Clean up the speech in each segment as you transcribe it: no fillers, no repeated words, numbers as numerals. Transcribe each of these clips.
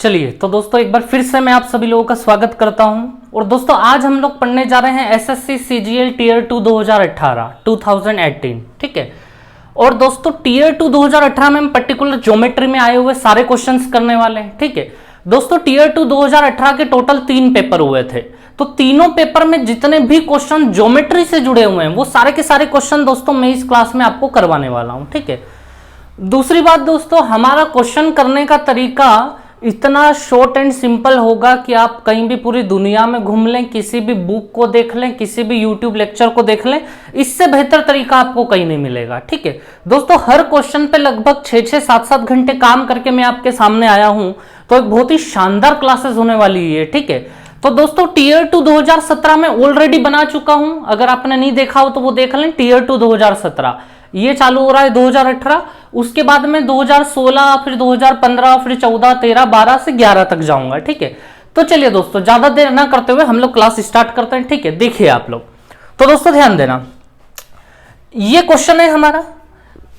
चलिए तो दोस्तों एक बार फिर से मैं आप सभी लोगों का स्वागत करता हूं। और दोस्तों आज हम लोग पढ़ने जा रहे हैं एसएससी सीजीएल टीयर 2 2018, ठीक है। और दोस्तों टीयर 2 2018 में हम पर्टिकुलर ज्योमेट्री में आए हुए सारे क्वेश्चंस करने वाले हैं, ठीक है। दोस्तों टीयर 2 2018 के टोटल 3 पेपर हुए थे, तो तीनों पेपर में जितने भी क्वेश्चन ज्योमेट्री से जुड़े हुए हैं वो सारे के सारे क्वेश्चन दोस्तों मैं इस क्लास में आपको करवाने वाला हूं, ठीक है। दूसरी बात दोस्तों, हमारा क्वेश्चन करने का तरीका इतना शॉर्ट एंड सिंपल होगा कि आप कहीं भी पूरी दुनिया में घूम लें, किसी भी बुक को देख लें, किसी भी यूट्यूब लेक्चर को देख लें, इससे बेहतर तरीका आपको कहीं नहीं मिलेगा, ठीक है। दोस्तों हर क्वेश्चन पे लगभग 6-6, 7-7 घंटे काम करके मैं आपके सामने आया हूं, तो एक बहुत ही शानदार क्लासेस होने वाली है, ठीक है। तो दोस्तों टीयर 2 2017 में ऑलरेडी बना चुका हूं, अगर आपने नहीं देखा हो तो वो देख लें। टीयर 2 2017 ये चालू हो रहा है 2018, उसके बाद में 2016, फिर 2015, फिर 14, 13, 12 से 11 तक जाऊंगा, ठीक है। तो चलिए दोस्तों ज्यादा देर ना करते हुए हम लोग क्लास स्टार्ट करते हैं, ठीक है। देखिए आप लोग, तो दोस्तों ध्यान देना, ये क्वेश्चन है हमारा,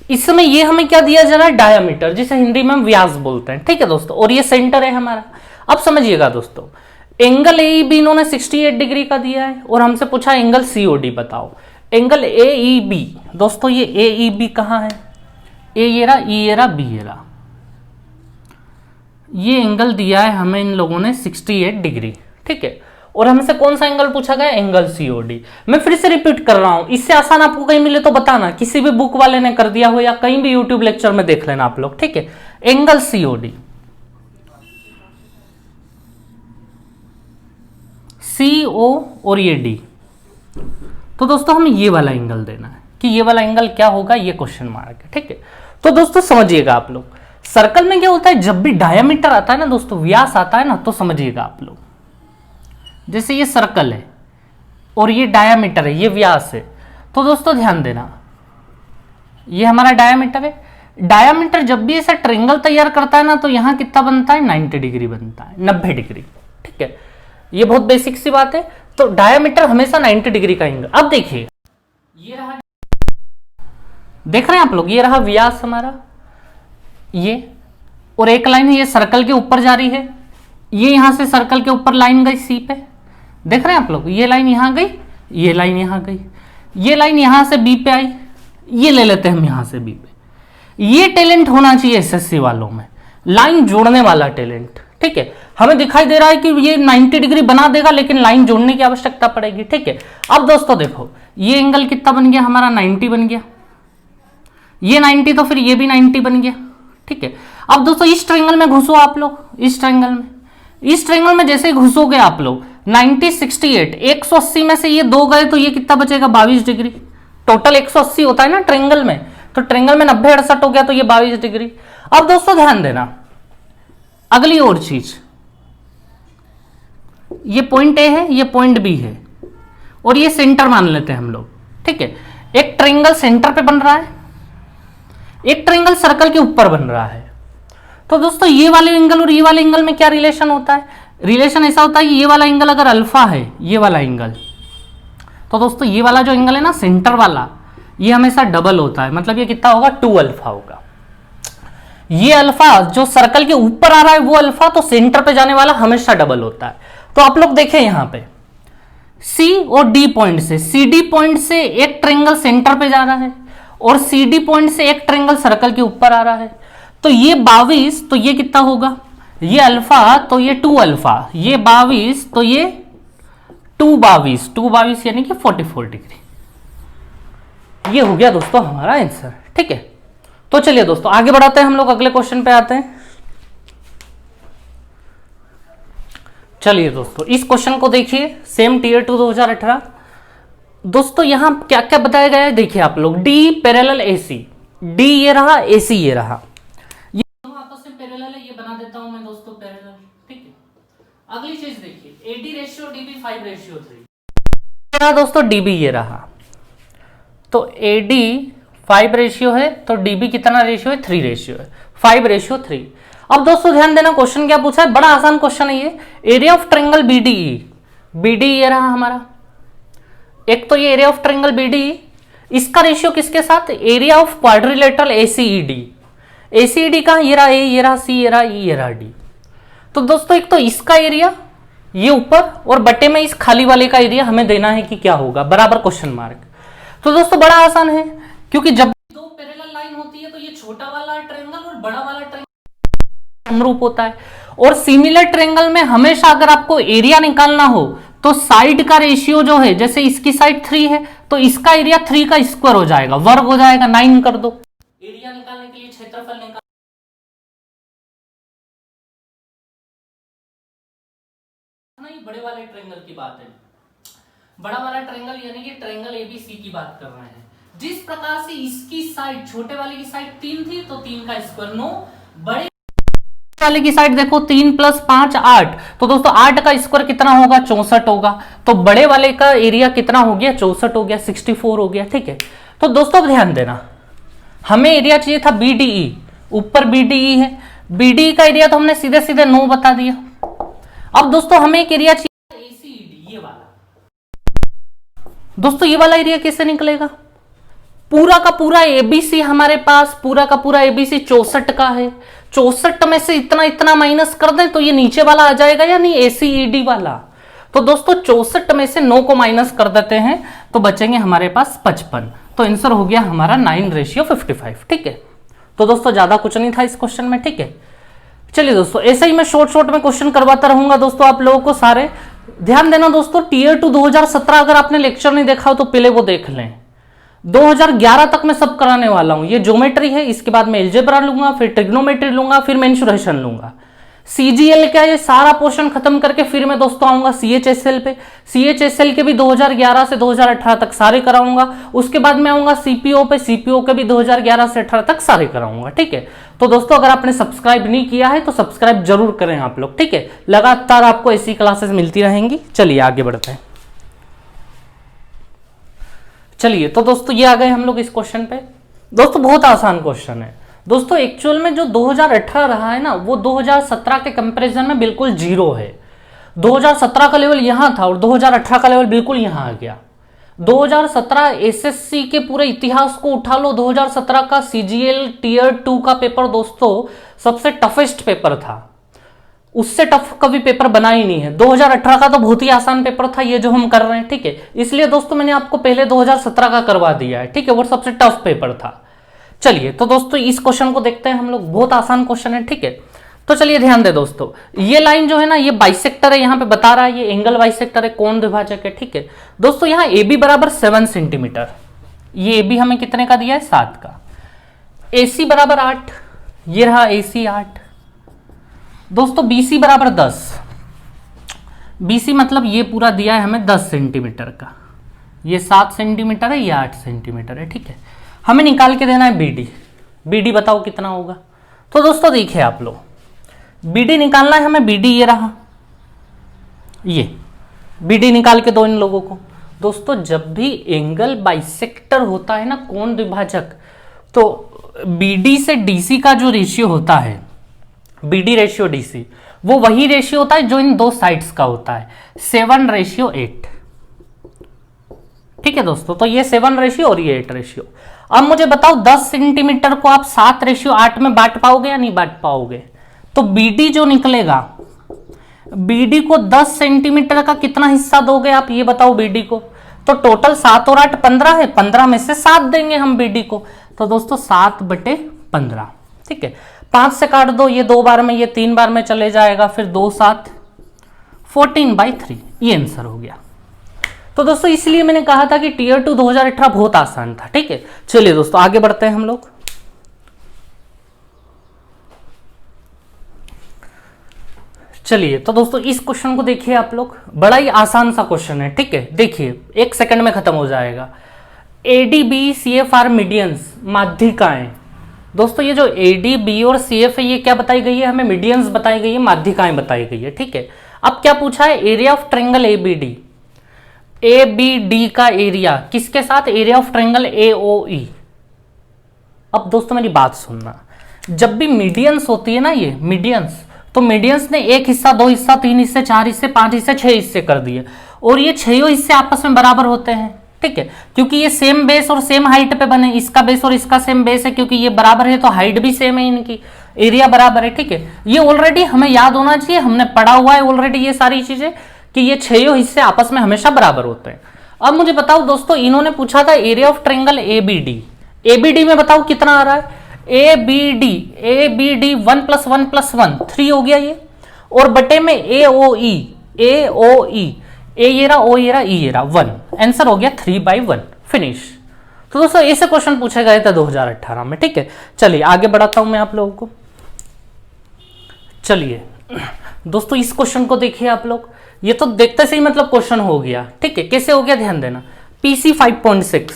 इसमें ये हमें क्या दिया जा रहा है, डायामीटर, जिसे हिंदी में हम व्यास बोलते हैं, ठीक है दोस्तों। और ये सेंटर है हमारा। अब समझिएगा दोस्तों, एंगल AEB इन्होंने 68 डिग्री का दिया है और हमसे पूछा एंगल COD बताओ। एंगल AEB दोस्तों, ये AEB कहां है, ए ये रहा, ई ये रहा, बी ये रहा, ये एंगल दिया है हमें इन लोगों ने 68 डिग्री, ठीक है। और हमसे कौन सा एंगल पूछा गया, एंगल COD। मैं फिर से रिपीट कर रहा हूं, इससे आसान आपको कहीं मिले तो बताना, किसी भी बुक वाले ने कर दिया हो या कहीं भी यूट्यूब लेक्चर में देख लेना आप लोग, ठीक है। एंगल COD, CO और ये D। तो दोस्तों हमें ये वाला एंगल देना है कि ये वाला एंगल क्या होगा, ये क्वेश्चन मार्क है, ठीक है। तो दोस्तों समझिएगा आप लोग, सर्कल में क्या होता है, जब भी डायमीटर आता है ना दोस्तों, व्यास आता है ना, तो समझिएगा आप लोग, जैसे ये सर्कल है और ये डायमीटर है, ये व्यास है, तो दोस्तों ध्यान देना, ये हमारा डायमीटर है। डायमीटर जब भी ऐसा ट्रायंगल तैयार करता है ना, तो यहां कितना बनता है, 90 डिग्री बनता है, 90 डिग्री, ठीक है। ये बहुत बेसिक सी बात है। तो डायमीटर हमेशा 90 डिग्री का एंगल। अब देखिए, ये रहा, देख रहे हैं आप लोग, ये रहा व्यास हमारा, ये, और एक लाइन है ये सर्कल के ऊपर जा रही है, ये यहां से सर्कल के ऊपर लाइन गई C पे, देख रहे हैं आप लोग, ये लाइन यहां गई, ये लाइन यहां गई, ये लाइन यहां से B पे आई, ये ले लेते हैं हम यहां से B पे। ये टैलेंट होना चाहिए SSC वालों में, लाइन जोड़ने वाला टैलेंट, ठीक है। हमें दिखाई दे रहा है कि ये 90 डिग्री बना देगा, लेकिन लाइन जोड़ने की आवश्यकता पड़ेगी, ठीक है। अब दोस्तों देखो, ये एंगल कितना बन गया हमारा, 90 बन गया, ये 90, तो फिर ये भी 90 बन गया, ठीक है। अब दोस्तों इस ट्रायंगल में घुसो आप लोग, इस ट्रायंगल में जैसे ही घुसोगे आप लोग, 90, 68, 180 में से ये 2 गए तो ये कितना बचेगा, 22 डिग्री। टोटल 180 होता है ना ट्रायंगल में, तो ट्रायंगल में 90, 68 हो गया, तो ये 22 डिग्री। अब दोस्तों ध्यान देना, अगली और चीज, ये पॉइंट A है, ये पॉइंट B है, और ये सेंटर मान लेते हैं हम लोग, ठीक है। एक ट्रायंगल सेंटर पे बन रहा है, एक ट्रायंगल सर्कल के ऊपर बन रहा है। तो दोस्तों ये वाले एंगल और ये वाले एंगल में क्या रिलेशन होता है, रिलेशन ऐसा होता है कि ये वाला एंगल अगर अल्फा है, ये वाला एंगल, तो दोस्तों ये वाला जो एंगल है ना सेंटर वाला, ये हमेशा डबल होता है, मतलब ये कितना होगा, 2 अल्फा होगा। ये अल्फा जो सर्कल के ऊपर आ रहा है वो अल्फा, तो सेंटर पे जाने वाला हमेशा डबल होता है। तो आप लोग देखें यहां पे C और D पॉइंट से, CD पॉइंट से एक ट्रायंगल सेंटर पे जा रहा है और CD पॉइंट से एक ट्रायंगल सर्कल के ऊपर आ रहा है। तो ये 22, तो ये कितना होगा, ये अल्फा, तो ये 2 अल्फा, ये 22, तो ये 2 22 यानी कि 44 डिग्री। ये हो गया दोस्तों हमारा आंसर, ठीक है। तो चलिए दोस्तों आगे बढ़ाते हैं, हम लोग अगले क्वेश्चन पे आते हैं। चलिए दोस्तों इस क्वेश्चन को देखिए, सेम टीयर 2 2018। दोस्तों यहां क्या क्या बताया गया है, देखिए आप लोग, D पैरेलल AC, D ये रहा, AC ये रहा, ये दोनों आपस में पैरेलल है, ये बना देता हूं मैं दोस्तों पैरेलल, ठीक है। अगली चीज देखिए, AD रेशियो DB 5:3 रहा दोस्तों, DB ये रहा, तो AD 5 रेशियो है, तो DB कितना रेशियो है, 3 रेशियो है, 5:3। अब दोस्तों ध्यान देना, क्वेश्चन क्या पूछा है, बड़ा आसान क्वेश्चन है ये। Area of triangle BDE, BDE ये रहा हमारा, एक तो ये एरिया ऑफ ट्रायंगल BDE, इसका रेशियो किसके साथ, area of quadrilateral ACED। ACED का ये रहा A, ये रहा C, ये रहा E, ये रहा D। तो दोस्तों एक तो इसका एरिया ये ऊपर और बटे में इस खाली वाले का एरिया हमें देना है कि क्या होगा, बराबर क्वेश्चन मार्क। तो दोस्तों बड़ा आसान है, क्योंकि जब दो पैरेलल लाइन होती है तो ये छोटा वाला ट्रायंगल और बड़ा वाला ट्रायंगल समरूप होता है। और सिमिलर ट्रायंगल में हमेशा अगर आपको एरिया निकालना हो तो साइड का रेशियो जो है, जैसे इसकी साइड 3 है तो इसका एरिया 3 का स्क्वायर हो जाएगा, वर्ग हो जाएगा, 9 कर दो। एरिया निकालने के लिए क्षेत्रफल निकाल, ये बड़े वाले ट्रायंगल की बात है, बड़ा वाला ट्रायंगल यानी कि ट्रायंगल एबीसी की बात कर रहे हैं। जिस प्रकार से इसकी साइड, छोटे वाले की साइड 3 थी तो 3 का स्क्वायर 9, बड़े वाले की साइड देखो 3 + 5 8, तो दोस्तों 8 का स्क्वायर कितना होगा, 64 होगा। तो बड़े वाले का एरिया कितना हो गया, 64 हो गया, 64 हो गया। ठीक है, तो दोस्तों अब ध्यान देना, हमें एरिया चाहिए था BDE, ऊपर BDE है, BDE का एरिया तो हमने सीधे सीधे 9 बता दिया। अब दोस्तों हमें एक एरिया चाहिए ACED, ये वाला। दोस्तों ये वाला एरिया कैसे निकलेगा, पूरा का पूरा ABC हमारे पास, पूरा का पूरा ABC 64 का है, 64 में से इतना इतना माइनस कर दें तो ये नीचे वाला आ जाएगा या नहीं, ACED वाला। तो दोस्तों 64 में से 9 को माइनस कर देते हैं तो बचेंगे हमारे पास 55। तो आंसर हो गया हमारा 9:55। ठीक है, तो दोस्तों ज्यादा कुछ नहीं था इस क्वेश्चन में। ठीक है, चलिए दोस्तों ऐसे ही मैं शॉर्ट में क्वेश्चन करवाता रहूंगा दोस्तों आप लोगों को सारे। ध्यान देना दोस्तों, टियर 2 2017 अगर आपने लेक्चर नहीं देखा हो तो पहले वो देख लें। 2011 तक मैं सब कराने वाला हूं। ये ज्योमेट्री है, इसके बाद मैं एल्जेब्रा लूंगा, फिर ट्रिग्नोमेट्री लूंगा, फिर मेंसुरेशन लूंगा। CGL का ये सारा पोर्शन खत्म करके फिर मैं दोस्तों आऊंगा CHSL पे। CHSL के भी 2011 से 2018 तक सारे कराऊंगा। उसके बाद मैं आऊंगा CPO पे, CPO के भी 2011 से 18 तक सारे कराऊंगा। ठीक है, तो दोस्तों अगर आपने सब्सक्राइब नहीं किया है तो सब्सक्राइब जरूर करें आप लोग। ठीक है, लगातार आपको ऐसी क्लासेस मिलती रहेंगी। चलिए आगे बढ़ते हैं। चलिए तो दोस्तों ये आ गए हम लोग इस क्वेश्चन पे। दोस्तों बहुत आसान क्वेश्चन है दोस्तों। एक्चुअल में जो 2018 रहा है ना, वो 2017 के कंपैरिजन में बिल्कुल जीरो है। 2017 का लेवल यहां था और 2018 का लेवल बिल्कुल यहां आ गया। 2017 एसएससी के पूरे इतिहास को उठा लो, 2017 का CGL टियर 2 का पेपर दोस्तों सबसे टफेस्ट पेपर था। उससे टफ कभी पेपर बना ही नहीं है। 2018 का तो बहुत ही आसान पेपर था ये जो हम कर रहे हैं। ठीक है, इसलिए दोस्तों मैंने आपको पहले 2017 का करवा दिया है। ठीक है, वो सबसे टफ पेपर था। चलिए तो दोस्तों इस क्वेश्चन को देखते हैं हम लोग, बहुत आसान क्वेश्चन है। ठीक है, तो चलिए ध्यान दे दोस्तों, ये लाइन जो है ना ये बाइसेक्टर है, यहाँ पे बता रहा है ये एंगल बाइसेक्टर है, कोण द्विभाजक है। ठीक है दोस्तों, यहाँ AB बराबर 7 सेंटीमीटर, ये AB हमें कितने का दिया है, 7 का। AC बराबर 8, ये रहा AC 8। दोस्तों BC बराबर 10, BC मतलब ये पूरा दिया है हमें 10 सेंटीमीटर का, ये 7 सेंटीमीटर है, ये 8 सेंटीमीटर है। ठीक है, हमें निकाल के देना है BD। BD बताओ कितना होगा। तो दोस्तों देखिए आप लोग, BD निकालना है हमें, BD ये रहा, ये BD निकाल के दो इन लोगों को। दोस्तों जब भी एंगल बाइसेक्टर होता है ना, कोण द्विभाजक, तो BD से DC का जो रेशियो होता है, BD रेशियो DC, वो वही रेशियो होता है जो इन दो साइड्स का होता है, 7:8। ठीक है दोस्तों, तो ये 7 रेशियो और ये 8 रेशियो। अब मुझे बताओ 10 सेंटीमीटर को आप 7:8 में बांट पाओगे या नहीं बांट पाओगे। तो BD जो निकलेगा, BD को 10 सेंटीमीटर का कितना हिस्सा दोगे आप, ये बताओ BD को। तो टोटल 7 और 8 15 है, 15 में से 7 देंगे हम BD को। तो दोस्तों 7/15। ठीक है, 5 से काट दो, ये 2 बार में, ये 3 बार में चले जाएगा, फिर 2 7 14/3, ये आंसर हो गया। तो दोस्तों इसलिए मैंने कहा था कि टियर 2 2018 बहुत आसान था। ठीक है, चलिए दोस्तों आगे बढ़ते हैं हम लोग। चलिए तो दोस्तों इस क्वेश्चन को देखिए आप लोग, बड़ा ही आसान सा क्वेश्चन है। ठीक है, देखिए 1 सेकंड में खत्म हो जाएगा। ADB CF मीडियंस, माध्यिकाएं। दोस्तों ये जो ADB और CF है, ये क्या बताई गई है हमें, मीडियंस बताई गई है, माध्यिकाएं बताई गई है। ठीक है, अब क्या पूछा है, एरिया ऑफ ट्रायंगल ABD का एरिया किसके साथ, एरिया ऑफ ट्रायंगल AOE। अब दोस्तों मेरी बात सुनना, जब भी मीडियंस होती है ना, ये मीडियंस, तो मीडियंस ने 1 हिस्सा, 2 हिस्सा, 3 हिस्से, 4 हिस्से, 5 हिस्से, 6 हिस्से कर दिए, और ये 6 हिस्से आपस में बराबर होते हैं। ठीक है, क्योंकि ये सेम बेस और सेम हाइट पे बने, इसका बेस और इसका सेम बेस है, क्योंकि ये बराबर है तो हाइट भी सेम है इनकी, एरिया बराबर है। ठीक है, ये ऑलरेडी हमें याद होना चाहिए, हमने पढ़ा हुआ है ऑलरेडी ये सारी चीजें कि ये छह हिस्से आपस में हमेशा बराबर होते हैं। अब मुझे बताओ दोस्तों, इन्होंने पूछा था area of triangle ABD, ABD में बताओ कितना आ रहा है, एबीडी 1 + 1 + 1 3 हो गया ये, और बटे में एओई, ए ये रहा, ओ ये रहा, ई ये रहा 1, आंसर हो गया 3/1, फिनिश। तो दोस्तों ऐसे क्वेश्चन पूछे गए थे 2018 में। ठीक है, चलिए आगे बढ़ाता हूं मैं आप लोगों को। चलिए दोस्तों इस क्वेश्चन को देखिए आप लोग, ये तो देखते से ही मतलब क्वेश्चन हो गया। ठीक है, कैसे हो गया ध्यान देना, पीसी 5.6,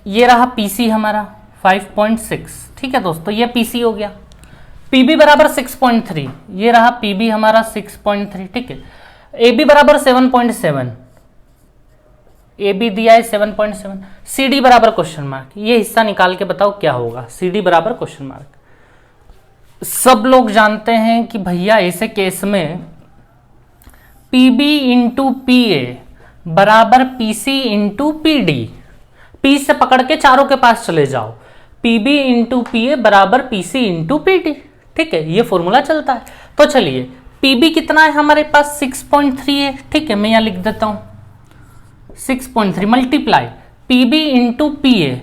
ये रहा पीसी हमारा 5.6। ठीक है दोस्तों, ये पीसी हो गया। पीबी बराबर 6.3, ये रहा पीबी हमारा 6.3। ठीक है, एबी बराबर 7.7, एबी दिया है 7.7। सीडी बराबर क्वेश्चन मार्क, ये हिस्सा निकाल के बताओ क्या होगा, सीडी बराबर क्वेश्चन मार्क। सब लोग जानते हैं कि भैया ऐसे केस में पीबी इंटू पी ए बराबर पीसी इंटू पीडी, पी से पकड़ के चारों के पास चले जाओ, पीबी इंटू पी ए बराबर पीसी इंटू पीडी। ठीक है, ये फॉर्मूला चलता है। तो चलिए पीबी कितना है हमारे पास 6.3 है। ठीक है, मैं यहां लिख देता हूं 6.3 multiply PB into P A,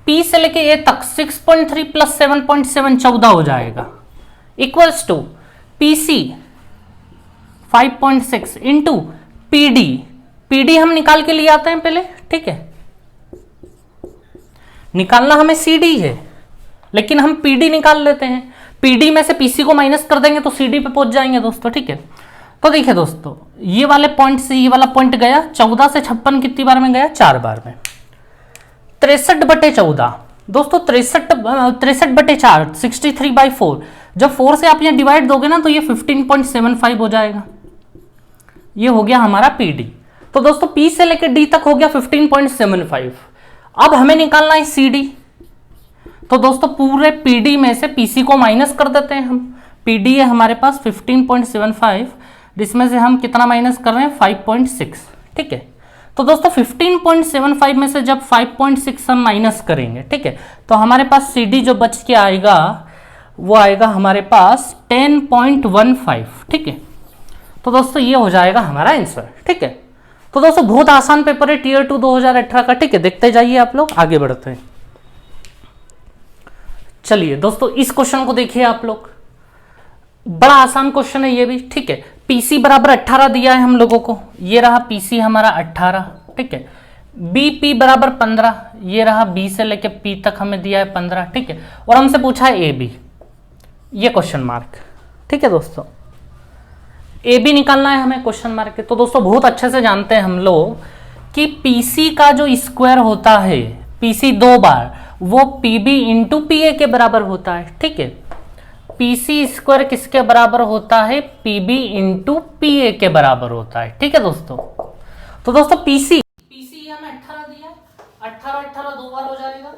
P से लेके ए तक 6.3 + 7.7 14 हो जाएगा, equals to PC 5.6 into PD, PD हम निकाल के लिए आते हैं पहले। ठीक है, निकालना हमें सीडी है लेकिन हम पीडी निकाल लेते हैं, पीडी में से पीसी को माइनस कर देंगे तो सीडी पे पहुंच जाएंगे दोस्तों। ठीक है, तो देखिए दोस्तों ये वाले पॉइंट से ये वाला पॉइंट गया 14 से 56 कितनी बार में गया, 4 बार में। 63/14 दोस्तों, 63/4 63/4, जब 4 से आप यहाँ डिवाइड दोगे ना तो ये 15.75 हो जाएगा, ये हो गया हमारा पीडी। तो दोस्तों पी से लेकर डी तक हो गया 15.75। अब हमें निकालना है सीडी, तो दोस्तों पूरे पीडी में से पीसी को माइनस कर देते हैं हम, पीडी है हमारे पास 15.75, जिसमें से हम कितना माइनस कर रहे हैं 5.6। ठीक है, तो दोस्तों 15.75 में से जब 5.6 हम माइनस करेंगे, ठीक है, तो हमारे पास सीडी जो बच के आएगा वो आएगा हमारे पास 10.15। ठीक है, तो दोस्तों ये हो जाएगा हमारा आंसर। ठीक है, तो दोस्तों बहुत आसान पेपर है टीयर 2 2018 का। ठीक है, देखते जाइए आप लोग, आगे बढ़ते हैं। चलिए दोस्तों इस क्वेश्चन को देखिए आप लोग, बड़ा आसान क्वेश्चन है ये भी। ठीक है, पीसी बराबर 18 दिया है हम लोगों को, ये रहा पीसी हमारा 18। ठीक है, बीपी बराबर 15, ये रहा बी से लेके पी तक हमें दिया है 15। ठीक है, और हमसे पूछा है ए बी, ये क्वेश्चन मार्क। ठीक है दोस्तों, ए बी निकालना है हमें क्वेश्चन मार्क के। तो दोस्तों बहुत अच्छे से जानते हैं हम लोग कि पीसी का जो स्क्वायर होता है, पीसी 2 बार, वो पीबी इंटू पी ए के बराबर होता है। ठीक है, पीसी स्क्वायर किसके बराबर होता है, पीबी इंटू पी ए के बराबर होता है। ठीक है दोस्तों, तो दोस्तों पीसी हमें 18 दिया, 18 2 बार हो जाएगा,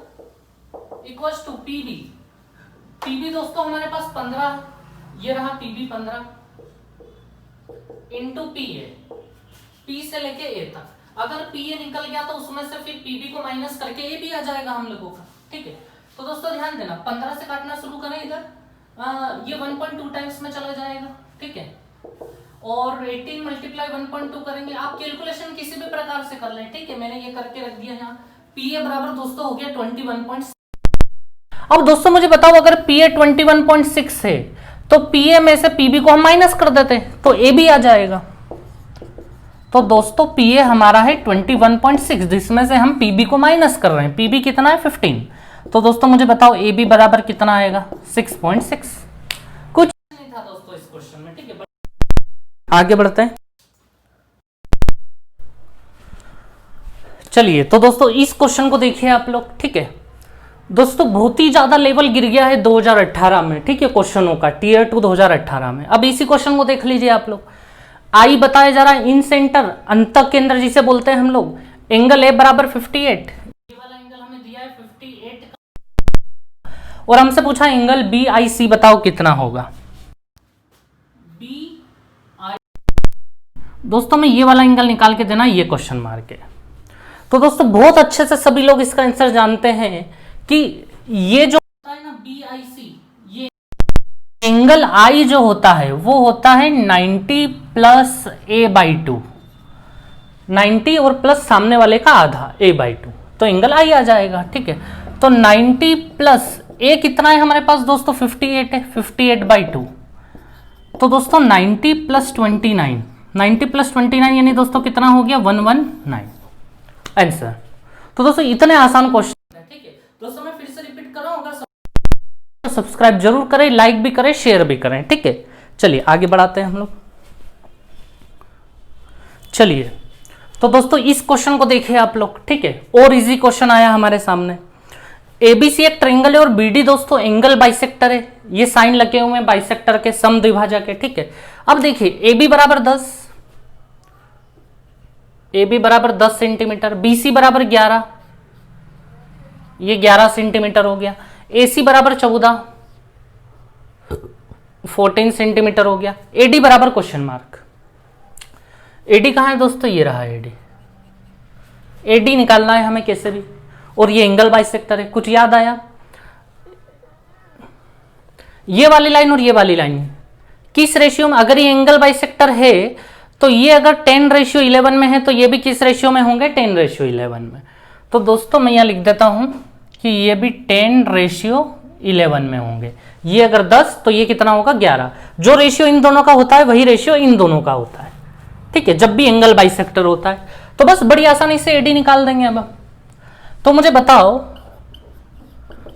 इक्वल्स टू पीबी, पीबी दोस्तों हमारे पास 15, ये रहा PB 15 into P A, P से लेके ए तक। अगर पी ए निकल गया तो उसमें से फिर पीबी को माइनस करके ए भी आ जाएगा हम लोगों का। ठीक है, तो दोस्तों ध्यान देना, 15 से काटना शुरू करें इधर, ये 1.2 टाइम्स में चला जाएगा। ठीक है, और 18 × 1.2 करेंगे, आप कैलकुलेशन किसी भी प्रकार से कर लें। ठीक है, मैंने ये करके रख दिया यहाँ, पी ए बराबर दोस्तों हो गया 21.6। अब दोस्तों मुझे बताओ, अगर पी ए 21.6 है तो पी ए में से पीबी को हम माइनस कर देते हैं तो ए भी आ जाएगा। तो दोस्तों पी ए हमारा है 21.6, जिसमें से हम पीबी को माइनस कर रहे हैं, पीबी कितना है 15। तो दोस्तों मुझे बताओ ए बी बराबर कितना आएगा 6.6। कुछ नहीं था दोस्तों इस क्वेश्चन में। ठीक है, आगे बढ़ते हैं। चलिए तो दोस्तों इस क्वेश्चन को देखिए आप लोग। ठीक है दोस्तों, बहुत ही ज्यादा लेवल गिर गया है 2018 में। ठीक है, क्वेश्चनों का टीयर 2 2018 में। अब इसी क्वेश्चन को देख लीजिए आप लोग। आई बताया जा रहा है इन सेंटर, अंत केंद्र जिसे बोलते हैं हम लोग, एंगल ए बराबर 58, ये वाला एंगल हमें दिया है 58 का, और हमसे पूछा एंगल बी आई सी बताओ कितना होगा। बी आई दोस्तों में ये वाला एंगल निकाल के देना, ये क्वेश्चन मार्क है। तो दोस्तों बहुत अच्छे से सभी लोग इसका आंसर जानते हैं कि ये जो होता है ना BIC, ये एंगल आई जो होता है वो होता है 90 प्लस a/2, 90 और प्लस सामने वाले का आधा a/2, तो एंगल आई आ जाएगा। ठीक है, तो 90 प्लस a कितना है हमारे पास दोस्तों 58 है, 58/2। तो दोस्तों 90 प्लस 29, 90 प्लस 29 यानी दोस्तों कितना हो गया 119 आंसर। तो दोस्तों इतने आसान क्वेश्चन है। ठीक है दोस्तों, मैं फिर से रिपीट कर रहा हूँ, अगर सब्सक्राइब जरूर करें, लाइक भी करें, शेयर भी करें। ठीक है, चलिए आगे बढ़ाते हैं हम लोग। चलिए तो दोस्तों इस क्वेश्चन को देखिए आप लोग। ठीक है, और इजी क्वेश्चन आया हमारे सामने। एबीसी एक ट्रायंगल है और बीडी दोस्तों एंगल बाइसेक्टर है। ये साइन लगे हुए हैं बाइसेक्टर के, समद्विभाजक के। ठीक है, अब देखिए AB बराबर 10, AB बराबर 10 सेंटीमीटर, BC बराबर 11, ये 11 सेंटीमीटर हो गया, AC बराबर 14, 14 सेंटीमीटर हो गया, AD बराबर क्वेश्चन मार्क। AD कहां है दोस्तों, ये रहा AD। AD निकालना है हमें कैसे भी, और ये एंगल बाइसेक्टर है। कुछ याद आया, ये वाली लाइन और ये वाली लाइन किस रेशियो में, अगर ये एंगल बाइसेक्टर है तो ये अगर 10:11 में है तो ये भी किस रेशियो में होंगे 10:11 में। तो दोस्तों मैं यहां लिख देता हूं कि ये भी 10:11 में होंगे। ये अगर 10 तो ये कितना होगा 11। जो रेशियो इन दोनों का होता है वही रेशियो इन दोनों का होता है। ठीक है, जब भी एंगल बाइसेक्टर होता है। तो बस बड़ी आसानी से एडी निकाल देंगे। अब तो मुझे बताओ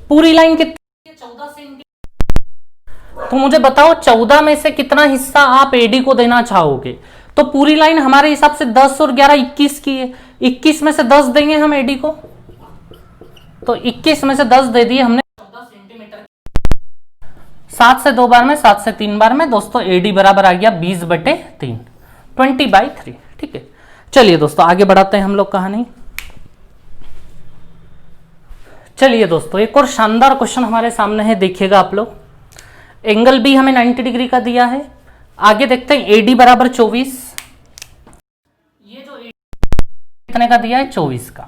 पूरी लाइन कितनी है 14 सेंटीमीटर। तो मुझे बताओ 14 में से कितना हिस्सा आप एडी को देना चाहोगे। तो पूरी लाइन हमारे हिसाब से 10 और 11 21 की है। 21 में से 10 देंगे हम एडी को, तो 21 में से 10 दे दिए हमने 14 सेंटीमीटर। 7 से 2 बार में, 7 से 3 बार में दोस्तों एडी बराबर आ गया 20/3, 20/3। ठीक है, चलिए दोस्तों आगे बढ़ाते हैं हम लोग कहानी। चलिए दोस्तों एक और शानदार क्वेश्चन हमारे सामने है, देखिएगा आप लोग। एंगल बी हमें 90 डिग्री का दिया है। आगे देखते हैं एडी बराबर 24, ये जो कितने का दिया है 24 का।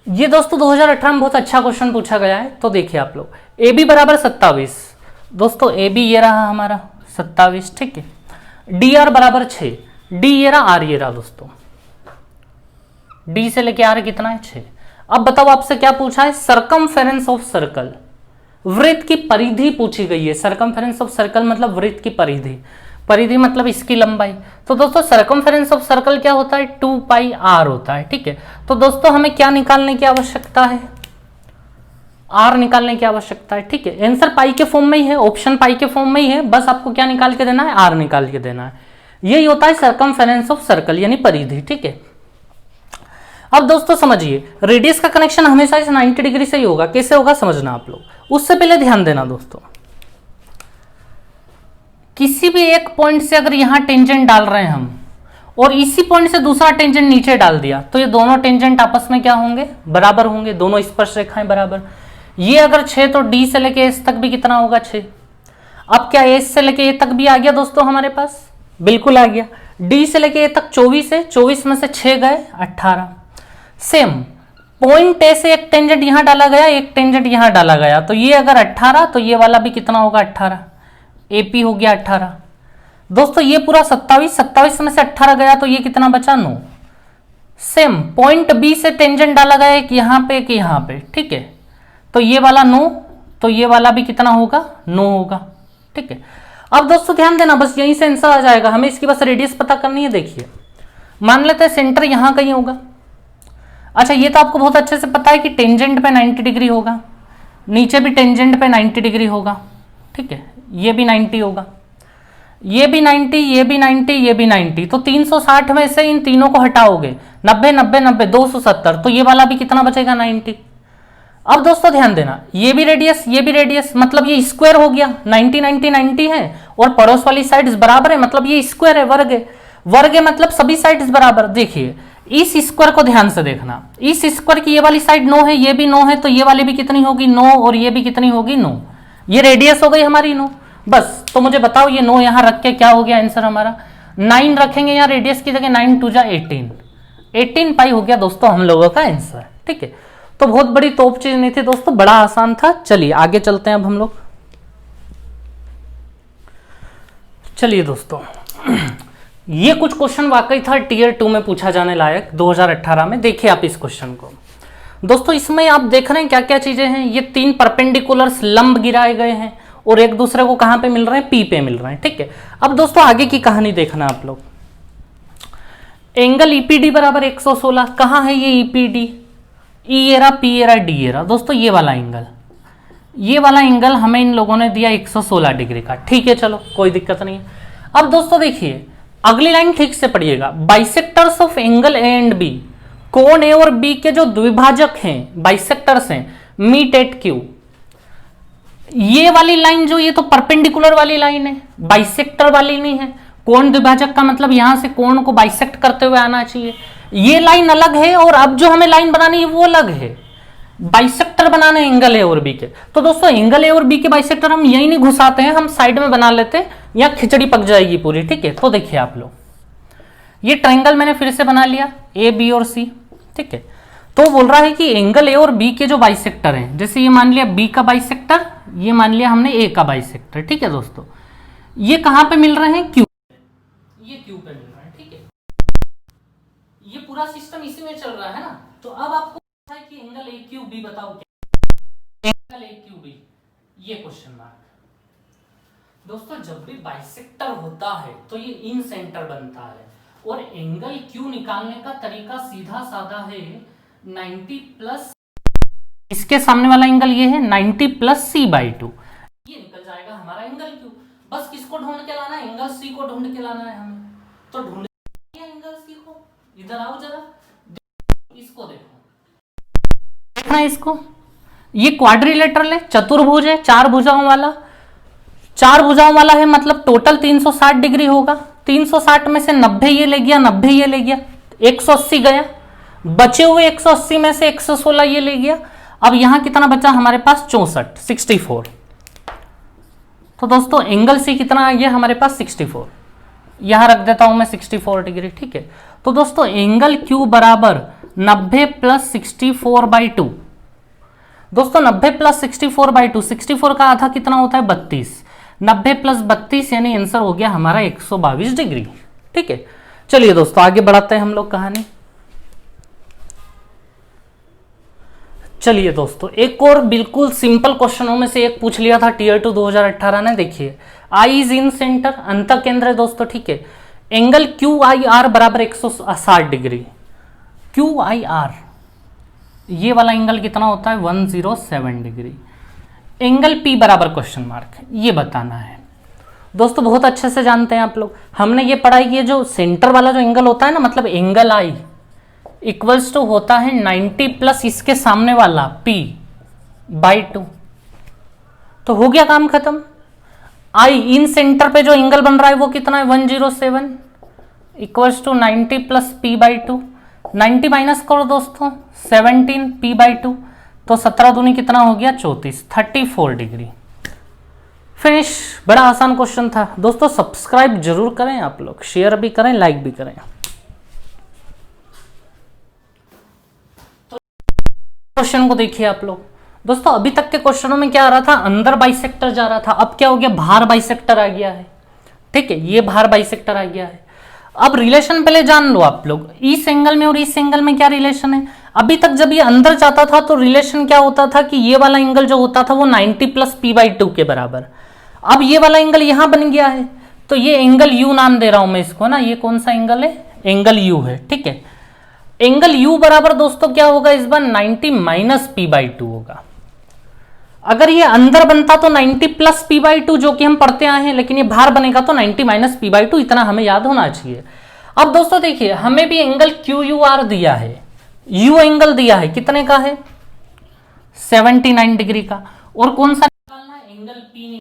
ये दोस्तों 2018 में बहुत अच्छा क्वेश्चन पूछा गया है। तो देखिए आप लोग, ए बी बराबर 27, दोस्तों ए बी ये रहा हमारा 27। ठीक है, डी आर बराबर 6, डी ये रहा, आर ये रहा दोस्तों। डी से लेके आर कितना है 6। अब बताओ आपसे क्या पूछा है, सरकमफेरेंस ऑफ सर्कल, वृत्त की परिधि पूछी गई है। सरकमफेरेंस ऑफ सर्कल मतलब वृत्त की परिधि, परिधि मतलब इसकी लंबाई। तो दोस्तों सरकमफेरेंस ऑफ सर्कल क्या होता है 2πr होता है। ठीक है, तो दोस्तों हमें क्या निकालने की आवश्यकता है, आर निकालने की आवश्यकता है। ठीक है, आंसर पाई के फॉर्म में ही है, ऑप्शन पाई के फॉर्म में ही है, बस आपको क्या निकाल के देना है, आर निकाल के देना है। यही होता है सरकमफेरेंस ऑफ सर्कल यानी परिधि। ठीक है, अब दोस्तों समझिए रेडियस का कनेक्शन हमेशा इस 90 डिग्री से ही होगा। कैसे होगा समझना आप लोग, उससे पहले ध्यान देना दोस्तों, किसी भी एक पॉइंट से अगर यहां टेंजेंट डाल रहे हैं हम और इसी पॉइंट से दूसरा टेंजेंट नीचे डाल दिया तो ये दोनों टेंजेंट आपस में क्या होंगे, बराबर होंगे, दोनों स्पर्श रेखाएं बराबर। ये अगर 6 तो डी से लेके एस तक भी कितना होगा 6। अब क्या एस से लेके ए तक भी आ गया दोस्तों हमारे पास, बिल्कुल आ गया। डी से लेके ए तक 24 है, 24 में से 6 गए 18। सेम पॉइंट ए से एक टेंजेंट यहां डाला गया, एक टेंजेंट यहां डाला गया, तो ये अगर 18 तो ये वाला भी कितना होगा 18, एपी हो गया 18। दोस्तों ये पूरा 27, 27 में से 18 गया तो ये कितना बचा 9। सेम पॉइंट बी से टेंजेंट डाला गया एक यहां पे एक यहां पे। ठीक है, तो ये वाला 9, तो ये वाला भी कितना होगा 9 होगा। ठीक है, अब दोस्तों ध्यान देना, बस यहीं से आंसर आ जाएगा, हमें इसकी बस रेडियस पता करनी है। देखिए मान लेते हैं सेंटर यहां कहीं होगा। अच्छा ये तो आपको बहुत अच्छे से पता है कि टेंजेंट पे 90 डिग्री होगा, नीचे भी टेंजेंट पे 90 डिग्री होगा। ठीक है, ये भी 90 होगा, ये भी 90, ये भी 90, ये भी 90। तो 360 में से इन तीनों को हटाओगे 90 90 90 270, तो ये वाला भी कितना बचेगा 90। अब दोस्तों ध्यान देना, ये भी रेडियस ये भी रेडियस, मतलब ये स्क्वायर हो गया, 90 90 90 है और पड़ोस वाली साइड्स बराबर है, मतलब ये स्क्वायर है, वर्ग है। वर्ग है मतलब सभी साइड्स बराबर। देखिए इस स्क्वायर को ध्यान से देखना, इस स्क्वायर की ये वाली साइड 9 है, ये भी 9 है, तो ये वाली भी कितनी होगी 9 और ये भी कितनी होगी 9। ये रेडियस हो गई हमारी 9। बस तो मुझे बताओ ये 9 यहां रख के क्या हो गया आंसर हमारा 9 रखेंगे यहाँ रेडियस की जगह, 9 2 जा 18, 18 पाई हो गया दोस्तों हम लोगों का आंसर। ठीक है, तो बहुत बड़ी तोप चीज नहीं थी दोस्तों, बड़ा आसान था। चलिए आगे चलते हैं अब हम लोग। चलिए दोस्तों ये कुछ क्वेश्चन वाकई था टीयर 2 में पूछा जाने लायक 2018 में। देखिए आप इस क्वेश्चन को दोस्तों, इसमें आप देख रहे हैं क्या क्या चीजें हैं। ये 3 परपेंडिकुलर्स लंब गिराए गए हैं और एक दूसरे को कहां पे मिल रहे हैं, पी पे मिल रहे हैं। ठीक है, अब दोस्तों आगे की कहानी देखना आप लोग। एंगल ईपीडी बराबर 116, कहां है ये EPD, E area, P area, D area. दोस्तों ये वाला एंगल हमें इन लोगों ने दिया 116 डिग्री का। ठीक है, चलो कोई दिक्कत नहीं है। अब दोस्तों देखिए अगली लाइन ठीक से पढ़िएगा, bisectors of angle A and B, कोण ए और बी के जो द्विभाजक हैं, बाइसेक्टर्स हैं, मीट एट क्यू। ये वाली लाइन जो, ये तो परपेंडिकुलर वाली लाइन है, बाइसेक्टर वाली नहीं है। कोण द्विभाजक का मतलब यहां से कोण को बाइसेक्ट करते हुए आना चाहिए। ये लाइन अलग है और अब जो हमें लाइन बनानी है वो अलग है। बाइसेक्टर बनाना है एंगल ए और बी के। तो दोस्तों एंगल ए और बी के बाइसेक्टर हम यही नहीं घुसाते हैं, हम साइड में बना लेते हैं, या खिचड़ी पक जाएगी पूरी। ठीक है, तो देखिए आप लोग, ये ट्रायंगल मैंने फिर से बना लिया, ए बी और सी। ठीक है, तो बोल रहा है कि एंगल ए और बी के जो बाइसेक्टर हैं, जैसे ये मान लिया बी का बाइसेक्टर, ये मान लिया हमने ए का बाइसेक्टर। ठीक है दोस्तों, ये कहां पे मिल रहे हैं, क्यू, ये क्यू पे मिल रहे हैं। ठीक है, ये पूरा सिस्टम इसी में चल रहा है ना। तो अब आपको है कि एंगल ए क्यू बी बताओ क्या, एंगल ए क्यू बी, ये क्वेश्चन मार्क। दोस्तों जब भी बाइसेक्टर होता है तो ये इन सेंटर बनता है, और एंगल क्यू निकालने का तरीका सीधा साधा है, 90 प्लस, इसके सामने वाला एंगल ये है 90 प्लस सी बाई 2, ये निकल जाएगा हमारा एंगल क्यू। बस किसको ढूंढ के लाना है, एंगल सी को ढूंढ के लाना है हमें। तो ढूंढ एंगल सी को, इधर आओ जरा, इसको देखो, देखना है इसको, ये क्वाड्रिलेटरल है, चतुर्भुज है, 4 भुजाओं वाला, 4 भुजाओं वाला है, मतलब टोटल 360 डिग्री होगा। 360 में से 90 ये ले गया, 90 ये ले गया, 180 गया, बचे हुए 180 में से 116 ये ले गया। अब यहां कितना बचा हमारे पास, 64, 64। तो दोस्तों एंगल सी कितना आ गया हमारे पास, 64। यहां रख देता हूं मैं 64 डिग्री। ठीक है, तो दोस्तों एंगल क्यू बराबर 90 प्लस 64 बाई 2। दोस्तों 90 प्लस 64 बाई 2, 64 का आधा कितना होता है, 32। 90 प्लस 32 यानी आंसर हो गया हमारा 122 डिग्री। ठीक है, चलिए दोस्तों आगे बढ़ाते हैं हम लोग कहानी। चलिए दोस्तों एक और बिल्कुल सिंपल क्वेश्चनों में से एक पूछ लिया था टीयर 2 2018 ने। देखिए आई इज इन सेंटर, अंत केंद्र है दोस्तों। ठीक है, एंगल क्यू आई आर बराबर 160 डिग्री। क्यू आई आर ये वाला एंगल कितना होता है, 107 डिग्री। एंगल पी बराबर क्वेश्चन मार्क, ये बताना है। दोस्तों बहुत अच्छे से जानते हैं आप लोग, हमने ये पढ़ा है कि जो सेंटर वाला जो एंगल होता है ना, मतलब एंगल आई इक्वल्स टू होता है 90 प्लस इसके सामने वाला P बाई 2। तो हो गया काम खत्म। आई इन सेंटर पे जो एंगल बन रहा है वो कितना है, 107 equals to 90 plus P by 2। 90 minus करो दोस्तों, 17 P बाई 2, तो 17 दूनी कितना हो गया, 34, 34 डिग्री। फिनिश। बड़ा आसान क्वेश्चन था दोस्तों। सब्सक्राइब जरूर करें आप लोग, शेयर भी करें, लाइक भी करें। क्वेश्चन को देखिए आप लोग। दोस्तों अभी तक के क्वेश्चनों में क्या आ रहा था, अंदर बाइसेक्टर जा रहा था, अब क्या हो गया, बाहर बाइसेक्टर आ गया है। ठीक है, ये बाहर बाइसेक्टर आ गया है। अब रिलेशन पहले जान लो आप लोग, इस एंगल में और इस एंगल में क्या रिलेशन है। अभी तक जब ये अंदर जाता था तो रिलेशन क्या होता था कि ये वाला एंगल जो होता था वो 90 प्लस P बाई 2 के बराबर। अब ये वाला एंगल यहां बन गया है, तो ये एंगल U नाम दे रहा हूं मैं इसको ना। ये कौन सा एंगल है, एंगल U है। ठीक है, एंगल U बराबर दोस्तों क्या होगा इस बार, 90 माइनस P बाई 2 होगा। अगर ये अंदर बनता तो 90 प्लस P बाई 2 जो कि हम पढ़ते आए हैं, लेकिन ये बाहर बनेगा तो 90 माइनस P बाई 2, इतना हमें याद होना चाहिए। अब दोस्तों देखिए हमें भी एंगल QUR दिया है, U एंगल दिया है, कितने का है, 79 डिग्री का। और कौन सा निकालना है, एंगल P।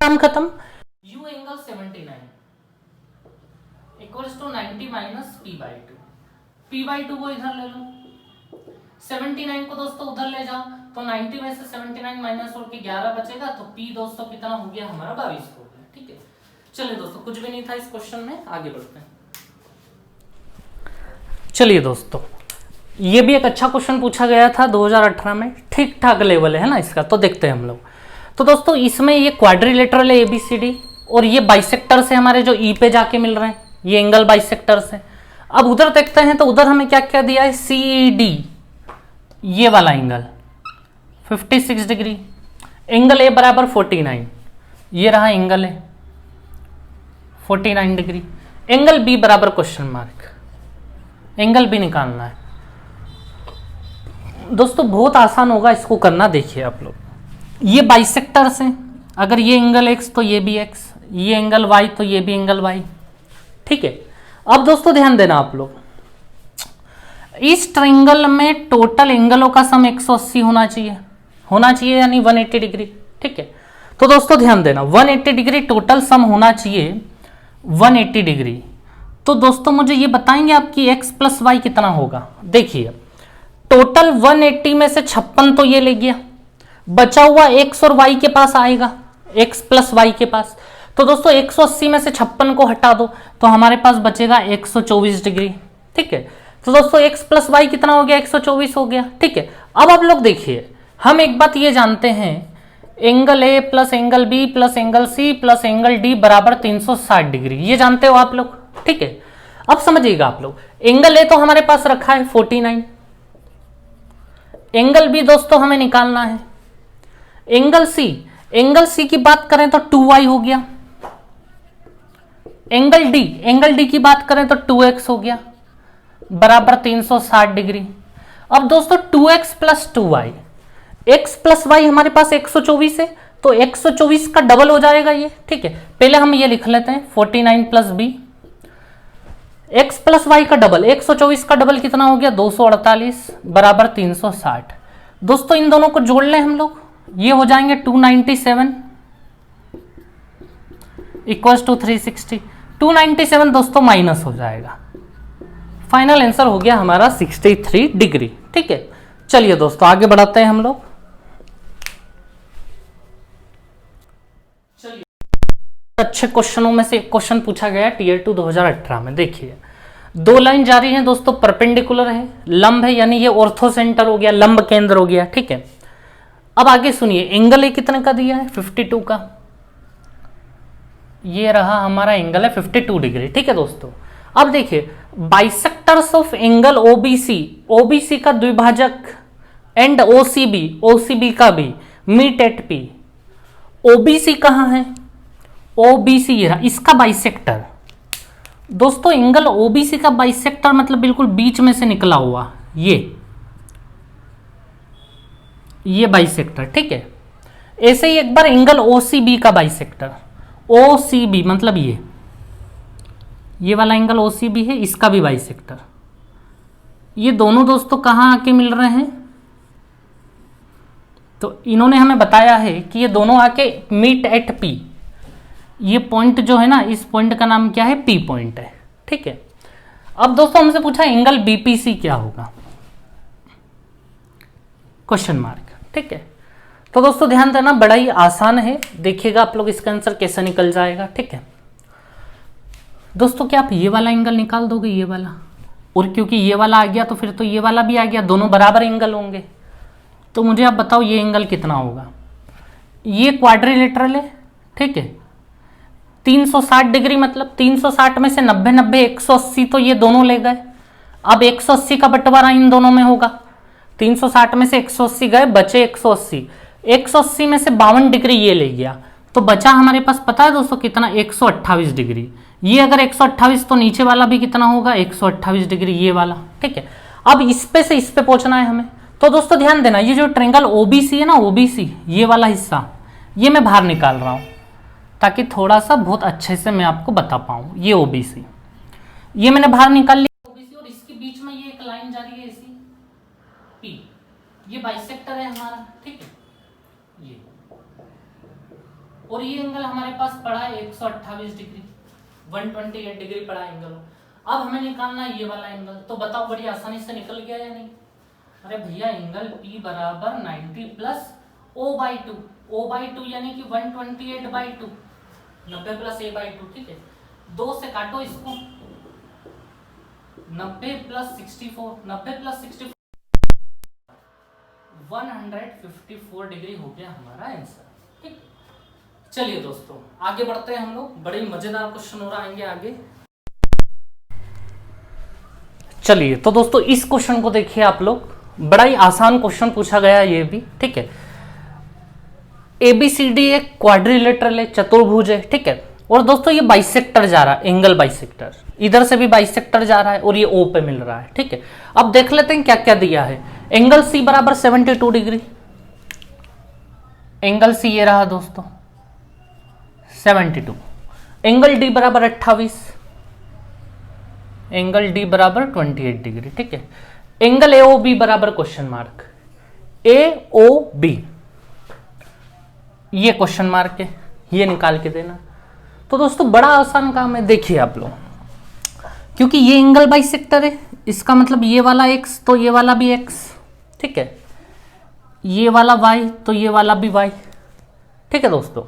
काम खत्म। U angle 79 equals to 90 minus P by 2। P by 2 को इधर ले लो, 79 को दोस्तों उधर ले जाओ, तो 90 में से 79 माइनस होकर 11 बचेगा, तो P दोस्तों कितना हो गया हमारा, 22 हो गया। ठीक है, चलिए दोस्तों कुछ भी नहीं था इस क्वेश्चन में, आगे बढ़ते हैं। चलिए दोस्तों, ये भी एक अच्छा क्वेश्चन पूछा गया था 2018 में, ठीक ठाक लेवल है ना इसका, तो देखते हैं हम लोग। तो दोस्तों इसमें ये क्वाड्रिलेटरल है ABCD, और ये बाइसेक्टर से हमारे जो ई पे जाके मिल रहे हैं, ये एंगल बाइसेक्टर से। अब उधर देखते हैं, तो उधर हमें क्या क्या दिया है, CED, ये वाला एंगल 56 डिग्री, एंगल ए बराबर 49, ये रहा angle A 49 degree, angle B बराबर क्वेश्चन मार्क, एंगल बी निकालना है। दोस्तों बहुत आसान होगा इसको करना, देखिए आप लोग, ये बाइसेक्टर्स हैं, अगर ये एंगल एक्स तो ये भी एक्स, ये एंगल वाई तो ये भी एंगल वाई, ठीक है। अब दोस्तों ध्यान देना आप लोग, इस ट्रायंगल में टोटल एंगलों का सम 180 होना चाहिए यानी 180 डिग्री, ठीक है। तो दोस्तों ध्यान देना, 180 डिग्री टोटल सम होना चाहिए, 180 डिग्री। तो दोस्तों मुझे ये बताएंगे आपकी x प्लस वाई कितना होगा। देखिए टोटल 180 में से 56 तो ये ले गया, बचा हुआ x और y के पास आएगा, x प्लस वाई के पास। तो दोस्तों 180 में से 56 को हटा दो तो हमारे पास बचेगा 124 डिग्री, ठीक है। तो दोस्तों x प्लस वाई कितना हो गया, 124 हो गया, ठीक है। अब आप लोग देखिए, हम एक बात ये जानते हैं, angle A plus angle B plus angle C plus angle D बराबर 360 डिग्री, ये जानते हो आप लोग, ठीक है। अब समझिएगा आप लोग, एंगल ए तो हमारे पास रखा है 49, एंगल बी दोस्तों हमें निकालना है, एंगल सी की बात करें तो 2y हो गया, एंगल डी की बात करें तो 2x हो गया बराबर 360 डिग्री। अब दोस्तों 2x plus 2y, x plus Y हमारे पास 124 है, तो 124 का डबल हो जाएगा ये, ठीक है। पहले हम ये लिख लेते हैं 49 plus B, x plus Y का डबल, 124 का डबल कितना हो गया, 248 बराबर 360। दोस्तों इन दोनों को जोड़ लें हम लोग, ये हो जाएंगे 297 इक्वल्स टू 360, 297 दोस्तों माइनस हो जाएगा, फाइनल आंसर हो गया हमारा 63 डिग्री, ठीक है। चलिए दोस्तों आगे बढ़ाते हैं हम लोग। चलिए अच्छे क्वेश्चनों में से एक क्वेश्चन पूछा गया टीयर 2 2018 में। देखिए दो लाइन जा रही हैं दोस्तों, परपेंडिकुलर है, लंब है, यानी ये ऑर्थो सेंटर हो गया, लंब केंद्र हो गया, ठीक है। अब आगे सुनिए, एंगल ए कितने का दिया है, 52 का, ये रहा हमारा एंगल है 52 डिग्री, ठीक है दोस्तों। अब देखिए बाइसेक्टर्स ऑफ एंगल ओबीसी का द्विभाजक एंड ओसीबी का भी मीट एट पी। ओबीसी कहां है, ओबीसी ये रहा, इसका बाइसेक्टर। दोस्तों एंगल ओबीसी का बाइसेक्टर मतलब बिल्कुल बीच में से निकला हुआ, ये बाइसेक्टर, ठीक है। ऐसे ही एक बार एंगल ओसीबी का बाइसेक्टर, ओसीबी मतलब ये वाला एंगल ओसीबी है, इसका भी बाइसेक्टर। ये दोनों दोस्तों कहाँ आके मिल रहे हैं, तो इन्होंने हमें बताया है कि ये दोनों आके मीट एट पी। ये पॉइंट जो है ना, इस पॉइंट का नाम क्या है, पी पॉइंट है, ठीक है। अब दोस्तों हमसे पूछा एंगल बीपीसी क्या होगा, क्वेश्चन मार्क, ठीक है। तो दोस्तों ध्यान देना, बड़ा ही आसान है, देखिएगा आप लोग इसका आंसर कैसे निकल जाएगा, ठीक है। दोस्तों क्या आप ये वाला एंगल निकाल दोगे, ये वाला, और क्योंकि ये वाला आ गया तो फिर तो ये वाला भी आ गया, दोनों बराबर एंगल होंगे। तो मुझे आप बताओ ये एंगल कितना होगा, ये क्वाड्रिलेटरल है, ठीक है, 360 डिग्री, मतलब 360 में से 90 90 180 तो ये दोनों ले गए। अब 180 का बंटवारा इन दोनों में होगा, 360 में से 180 गए, बचे 180, 180 में से 52 डिग्री ये ले गया, तो बचा हमारे पास पता है दोस्तों कितना, 128 डिग्री। ये अगर 128 तो नीचे वाला भी कितना होगा, 128 डिग्री, ये वाला, ठीक है। अब इस पे से इस पे पहुंचना है हमें। तो दोस्तों ध्यान देना, ये जो ट्रायंगल ओबीसी है ना, ओबीसी ये वाला हिस्सा, ये मैं बाहर निकाल रहा हूं ताकि थोड़ा सा बहुत अच्छे से मैं आपको बता पाऊं। ये ओबीसी, ये मैंने बाहर निकाल लिया ओबीसी, और इसके बीच में ये एक लाइन जा रही है ऐसी पी, ये बाइसेक्टर है हमारा, ठीक है, ये, और ये एंगल हमारे पास पड़ा है 128 डिग्री, 128 डिग्री पड़ा एंगल। अब हमें निकालना है ये वाला एंगल, तो बताओ बड़ी आसानी से निकल गया या नहीं। अरे भैया एंगल P बराबर 90 प्लस O/2, O/2 यानी कि 128/2, 90 प्लस A/2, ठीक है। 2 से काटो इसको, 90 प्लस 64, 90 प्लस 64 154 डिग्री हो गया हमारा आंसर। ठीक, चलिए दोस्तों आगे बढ़ते हैं हम लोग, बड़े मजेदार क्वेश्चन हो रहा आएंगे आगे। चलिए तो दोस्तों इस क्वेश्चन को देखिए आप लोग, बड़ा ही आसान क्वेश्चन पूछा गया है ये भी। ठीक है, एबीसीडी एक क्वाड्रिलेटरल है, चतुर्भुज है। ठीक है, और दोस्तों ये बाइसेक्टर जा रहा है, एंगल बाइसेक्टर, इधर से भी बाइसेक्टर जा रहा है और ये ओ पे मिल रहा है। ठीक है, अब देख लेते हैं क्या क्या दिया है। एंगल सी बराबर 72 डिग्री, एंगल सी ये रहा दोस्तों 72। एंगल डी बराबर 28, एंगल डी बराबर 28 डिग्री। ठीक है, एंगल ए ओ बी बराबर क्वेश्चन मार्क, ए ओ बी ये क्वेश्चन मार्क है, ये निकाल के देना। तो दोस्तों बड़ा आसान काम है, देखिए आप लोग, क्योंकि ये एंगल बाइसेक्टर है, इसका मतलब ये वाला x तो ये वाला भी x। ठीक है, ये वाला y तो ये वाला भी y। ठीक है दोस्तों,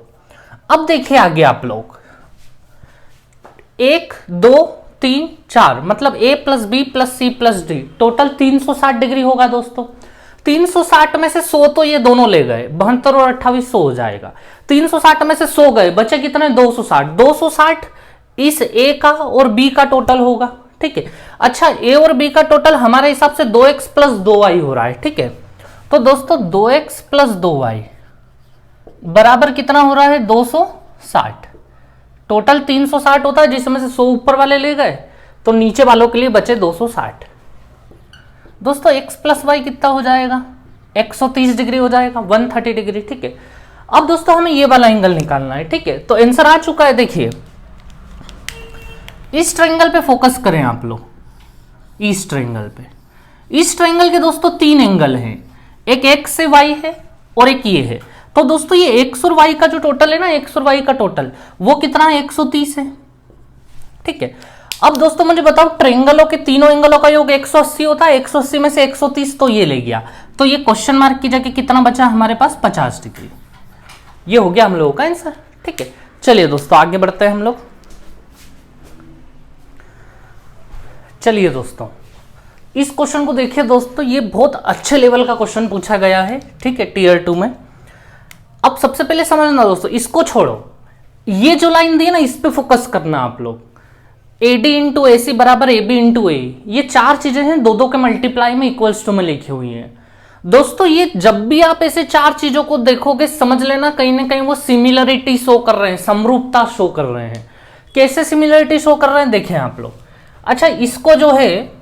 अब देखिए आगे आप लोग, 1 2 3 4 मतलब a plus B plus C plus D total 360 degree होगा दोस्तों। 360 में से 100 तो ये दोनों ले गए, 72 और 28 100 हो जाएगा। 360 में से 100 गए, बचे कितने 260। 260 इस ए का और बी का टोटल होगा। ठीक है, अच्छा ए और बी का टोटल हमारे हिसाब से 2x प्लस 2y हो रहा है। ठीक है, तो दोस्तों 2x प्लस 2y बराबर कितना हो रहा है 260। टोटल 360 होता है, जिसमें से 100 ऊपर वाले ले गए तो नीचे वालों के लिए बचे 260। दोस्तों x प्लस वाई कितना हो जाएगा 130 डिग्री हो जाएगा, 130 डिग्री। ठीक है, अब दोस्तों हमें ये वाला एंगल निकालना है। ठीक है, तो आंसर आ चुका है। देखिए इस ट्रायंगल पे फोकस करें आप लोग, इस ट्रायंगल पे। इस ट्रायंगल के दोस्तों 3 एंगल हैं, एक x से y है और एक ये है। तो दोस्तों ये x और y का जो टोटल है ना, x और y का टोटल वो कितना है 130 है। ठीक है, अब दोस्तों मुझे बताओ ट्रायंगलों के तीनों एंगलों का योग 180 होता है, 180 में से 130 तो ये ले गया, तो ये क्वेश्चन मार्क की जगह कितना बचा हमारे पास 50 डिग्री। ये हो गया हम लोगों का आंसर। ठीक है, चलिए दोस्तों आगे बढ़ते हैं हम लोग। चलिए दोस्तों इस क्वेश्चन को देखिए दोस्तों, ये बहुत अच्छे लेवल का क्वेश्चन पूछा गया है। ठीक है, टीयर 2 में। अब सबसे पहले समझना दोस्तों, इसको छोड़ो, ये जो लाइन दी है ना इस पे फोकस करना आप लोग। AD इंटू AC बराबर AB इंटू ए, ये 4 चीजें हैं 2 के मल्टीप्लाई में इक्वल्स टू में लिखी हुई हैं दोस्तों। ये जब भी आप ऐसे 4 चीजों को देखोगे समझ लेना कहीं ना कहीं वो सिमिलरिटी शो कर रहे हैं, समरूपता शो कर रहे हैं। कैसे सिमिलरिटी शो कर रहे हैं देखें आप लोग। अच्छा इसको जो है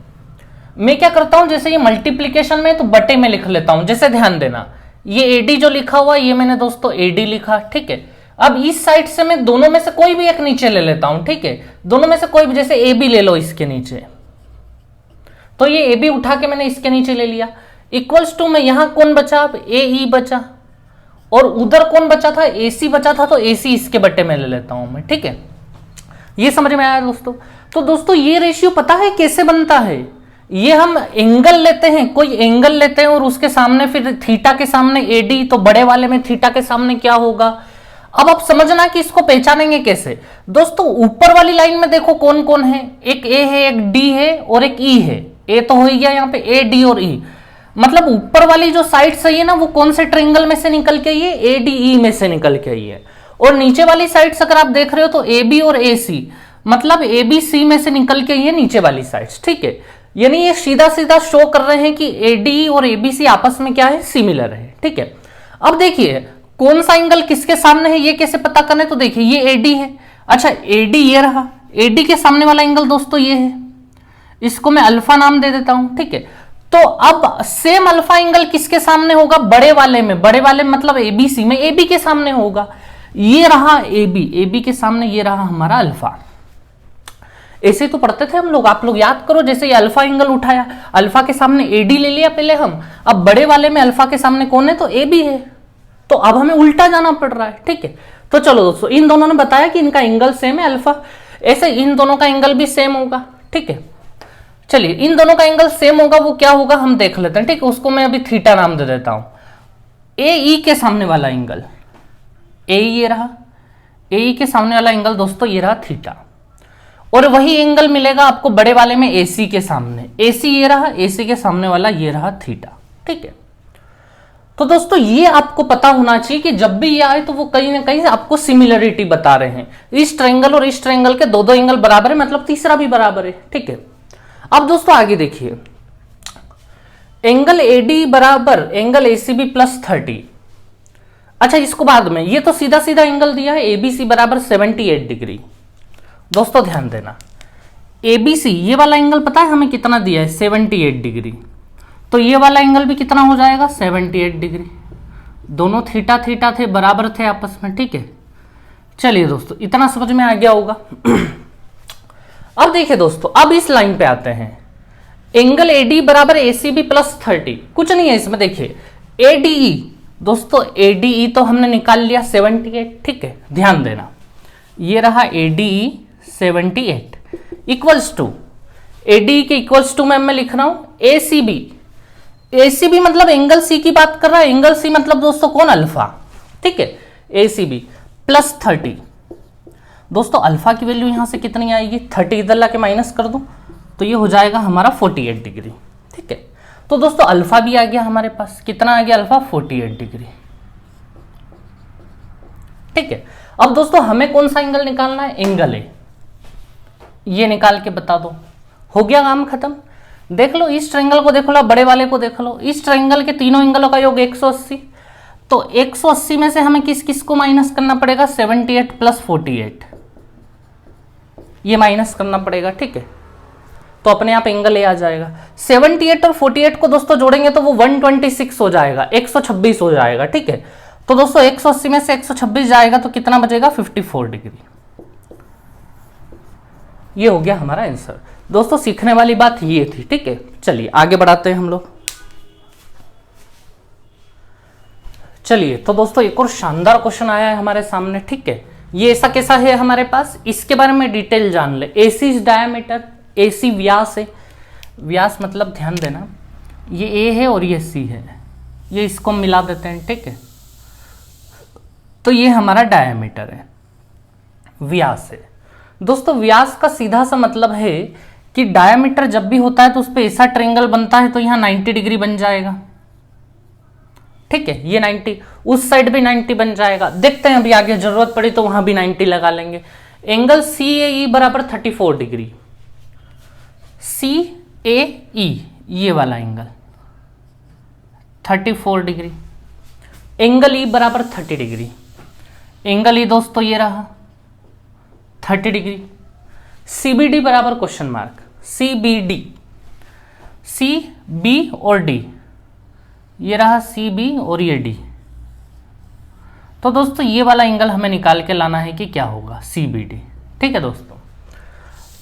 मैं क्या करता हूं, जैसे ये मल्टीप्लीकेशन में तो बटे में लिख लेता हूं। जैसे ध्यान देना, ये AD जो लिखा हुआ ये मैंने दोस्तों AD लिखा। ठीक है, अब इस साइड से मैं दोनों में से कोई भी एक नीचे ले लेता हूं। ठीक है, दोनों में से कोई भी, जैसे AB ले लो इसके नीचे, तो ये AB उठा के मैंने इसके नीचे ले लिया। इक्वल्स टू में यहां कौन बचा, अब AE बचा, और उधर कौन बचा था AC बचा था, तो AC इसके बट्टे में ले लेता हूं मैं। ठीक है, ये समझ में आया दोस्तों। तो दोस्तों ये रेशियो पता है कैसे बनता है, ये हम एंगल लेते हैं, कोई एंगल लेते हैं और उसके सामने फिर थीटा के सामने AD, तो बड़े वाले में थीटा के सामने क्या होगा। अब आप समझना कि इसको पहचानेंगे कैसे दोस्तों। ऊपर वाली लाइन में देखो कौन कौन है, एक A है, एक D है और एक E है। A तो हो गया यहाँ पे A, D और E, मतलब ऊपर वाली जो साइड सही है ना वो कौन से ट्रायंगल में से निकल के आई है, ADE में से निकल के आई है। और नीचे वाली साइड अगर आप देख रहे हो तो AB और AC, मतलब ABC में से निकल के आई है नीचे वाली साइड्स। ठीक है, यानी ये सीधा सीधा शो कर रहे हैं कि AD और ABC आपस में क्या है, सिमिलर है। ठीक है, अब देखिए कौन सा एंगल किसके सामने है ये कैसे पता करना है, तो देखिए ये AD है। अच्छा AD ये रहा, AD के सामने वाला एंगल दोस्तों ये है, इसको मैं अल्फा नाम दे देता हूं। ठीक है, तो अब सेम अल्फा एंगल किसके सामने होगा, बड़े वाले में, बड़े वाले मतलब ABC में AB के सामने होगा। ये रहा AB के सामने ये रहा हमारा अल्फा। ऐसे तो पढ़ते थे हम लोग, आप लोग याद करो। जैसे ये अल्फा एंगल उठाया, अल्फा के सामने AD ले लिया पहले हम, अब बड़े वाले में अल्फा के सामने कौन है, तो AB है, तो अब हमें उल्टा जाना पड़ रहा है। ठीक है, तो चलो दोस्तों इन दोनों ने बताया कि इनका एंगल सेम है अल्फा, ऐसे इन दोनों का एंगल भी सेम होगा। ठीक है, चलिए इन दोनों का एंगल सेम होगा, वो क्या होगा हम देख लेते हैं। ठीक है, उसको मैं अभी थीटा नाम दे देता हूं। AE के सामने वाला एंगल, AE ये रहा, AE के सामने वाला एंगल दोस्तों ये रहा थीटा, और वही एंगल मिलेगा आपको बड़े वाले में AC के सामने। AC ये रहा, AC के सामने वाला ये रहा थीटा, ठीक है। तो दोस्तों ये आपको पता होना चाहिए कि जब भी ये आए तो वो कहीं ना कहीं आपको सिमिलरिटी बता रहे हैं। इस ट्रायंगल और इस ट्रायंगल के दो एंगल बराबर है, मतलब तीसरा भी बराबर है, ठीक है। अब दोस्तों आगे देखिए, एंगल AD बराबर एंगल ACB प्लस 30। अच्छा इसको बाद में, ये तो सीधा सीधा एंगल दिया है ABC बराबर 78 डिग्री। दोस्तों ध्यान देना, ABC ये वाला एंगल पता है हमें कितना दिया है, 78 डिग्री। तो ये वाला एंगल भी कितना हो जाएगा, 78 डिग्री। दोनों थीटा थीटा थे, बराबर थे आपस में, ठीक है। चलिए दोस्तों इतना समझ में आ गया होगा। अब देखिए दोस्तों, अब इस लाइन पे आते हैं, एंगल AD बराबर ACB प्लस 30। कुछ नहीं है इसमें, देखिए ADE, दोस्तों ADE तो हमने निकाल लिया 78, ठीक है। ध्यान देना, ये रहा ADE 78 इक्वल्स टू, ADE के इक्वल्स टू मैं लिख रहा हूं ACB। ACB मतलब एंगल C की बात कर रहा है, एंगल C मतलब दोस्तों कौन, अल्फा, ठीक है। ACB plus 30। दोस्तों अल्फा की वैल्यू यहां से कितनी आएगी, 30 इधर ला के माइनस कर दूं तो ये हो जाएगा हमारा 48 डिग्री, ठीक है। तो दोस्तों अल्फा भी आ गया हमारे पास, कितना आ गया अल्फा, 48 डिग्री, ठीक है। अब दोस्तों हमें कौन सा एंगल निकालना है, एंगल A, ये निकाल के बता दो, हो गया काम खत्म। देख लो इस ट्रायंगल को, देख लो बड़े वाले को, देख लो इस ट्रायंगल के तीनों एंगलों का योग 180। तो 180 में से हमें किस किस को माइनस करना पड़ेगा, 78 प्लस 48, ये माइनस करना पड़ेगा, ठीक है। तो अपने आप एंगल A आ जाएगा। 78 और 48 को दोस्तों जोड़ेंगे तो वो 126 हो जाएगा, 126 हो जाएगा, ठीक है। तो दोस्तों 180 में से 126 जाएगा तो कितना बचेगा, 54 डिग्री। ये हो गया हमारा आंसर। दोस्तों सीखने वाली बात ये थी, ठीक है। चलिए आगे बढ़ाते हैं हम लोग। चलिए तो दोस्तों एक और शानदार क्वेश्चन आया है हमारे सामने, ठीक है। ये ऐसा कैसा है हमारे पास, इसके बारे में डिटेल जान ले। AC इज डायमीटर, AC व्यास है, व्यास मतलब ध्यान देना ये A है और ये C है, ये इसको मिला देते हैं, ठीक है। तो ये हमारा डायमीटर है, व्यास है। दोस्तों व्यास का सीधा सा मतलब है कि डायमीटर जब भी होता है तो उस पर ऐसा ट्रायंगल बनता है तो यहाँ 90 डिग्री बन जाएगा, ठीक है। ये 90, उस साइड भी 90 बन जाएगा। देखते हैं अभी आगे जरूरत पड़ी तो वहां भी 90 लगा लेंगे। एंगल CAE बराबर 34 डिग्री, CAE ये वाला एंगल 34 डिग्री। एंगल E बराबर 30 डिग्री, एंगल E दोस्तों ये रहा 30 डिग्री। CBD बराबर क्वेश्चन मार्क, CBD, CB और D, ये रहा CB और ये D। तो दोस्तों ये वाला एंगल हमें निकाल के लाना है कि क्या होगा, CBD, ठीक है दोस्तों।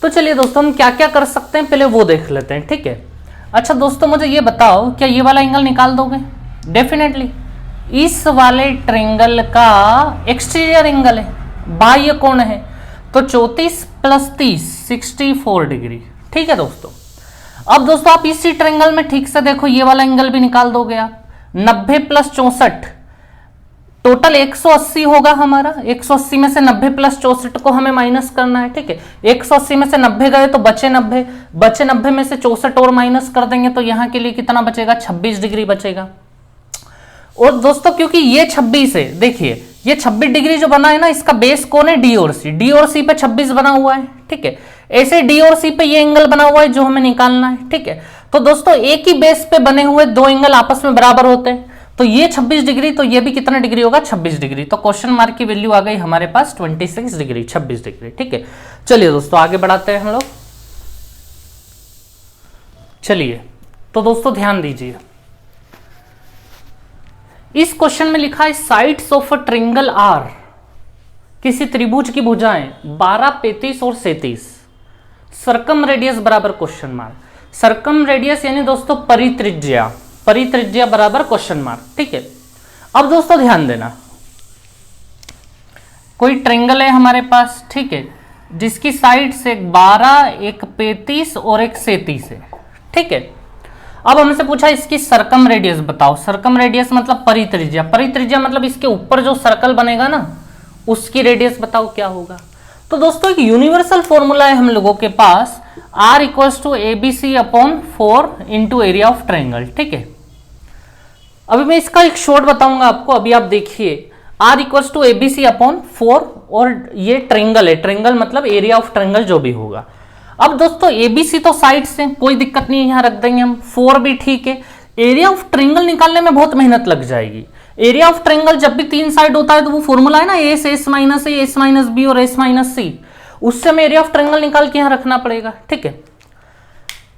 तो चलिए दोस्तों हम क्या क्या कर सकते हैं पहले वो देख लेते हैं, ठीक है। अच्छा दोस्तों मुझे ये बताओ, क्या ये वाला एंगल निकाल दोगे, डेफिनेटली। इस वाले ट्रायंगल का एक्सटीरियर एंगल है, बाह्य कोण है, तो 34 प्लस 30 64 डिग्री, ठीक है दोस्तों। अब दोस्तों आप इसी ट्रायंगल में ठीक से देखो, ये वाला एंगल भी निकाल दोगे आप। 90 प्लस 64 टोटल 180 होगा हमारा। 180 में से 90 प्लस 64 को हमें माइनस करना है, ठीक है। 180 में से 90 गए तो बचे 90, बचे 90 में से 64 और माइनस कर देंगे तो यहाँ के लिए कितना बचेगा, 26 डिग्री बचेगा। और दोस्तों क्योंकि ये 26 है, देखिए ये 26 डिग्री जो बना है ना, इसका बेस कौन है, D और C। D और C पे 26 बना हुआ है, ठीक है। ऐसे D और C पे ये एंगल बना हुआ है जो हमें निकालना है, ठीक है। तो दोस्तों एक ही बेस पे बने हुए दो एंगल आपस में बराबर होते हैं, तो ये 26 डिग्री तो ये भी कितना डिग्री होगा, 26 डिग्री। तो क्वेश्चन मार्क की वैल्यू आ गई हमारे पास 26 डिग्री, 26 डिग्री, ठीक है। चलिए दोस्तों आगे बढ़ाते हैं हम लोग। चलिए तो दोस्तों ध्यान दीजिए, इस क्वेश्चन में लिखा है sides of a triangle are, किसी त्रिभुज की भुजाएं 12, 35 और 37, सर्कम रेडियस बराबर क्वेश्चन मार्क। सर्कम रेडियस यानी दोस्तों परित्रिज्या, परित्रिज्या बराबर क्वेश्चन मार्क, ठीक है। अब दोस्तों ध्यान देना, कोई ट्रायंगल है हमारे पास, ठीक है, जिसकी साइड्स एक 12, एक 35 और एक 37 है, ठीक है। अब हमसे पूछा इसकी सर्कम रेडियस बताओ। सर्कम रेडियस मतलब परित्रिज्या, परित्रिज्या मतलब इसके ऊपर जो सर्कल बनेगा ना उसकी रेडियस बताओ क्या होगा। तो दोस्तों एक यूनिवर्सल फॉर्मूला है हम लोगों के पास, R equals to ABC upon 4 into area of triangle. ठीक है, अभी मैं इसका एक शॉर्ट बताऊंगा आपको, अभी आप देखिए R equals to ABC upon 4 और ये ट्रायंगल है, ट्रायंगल मतलब एरिया ऑफ ट्रायंगल जो भी होगा। अब दोस्तों ABC तो साइड्स हैं, कोई दिक्कत नहीं है, यहां रख देंगे हम, 4 भी ठीक है। एरिया ऑफ ट्रायंगल निकालने में बहुत मेहनत लग जाएगी। एरिया ऑफ ट्रायंगल जब भी 3 साइड होता है तो वो फॉर्मूला है ना एस माइनस ए, एस माइनस बी और एस माइनस सी, उससे हमें एरिया ऑफ ट्रायंगल निकाल के यहां रखना पड़ेगा। ठीक है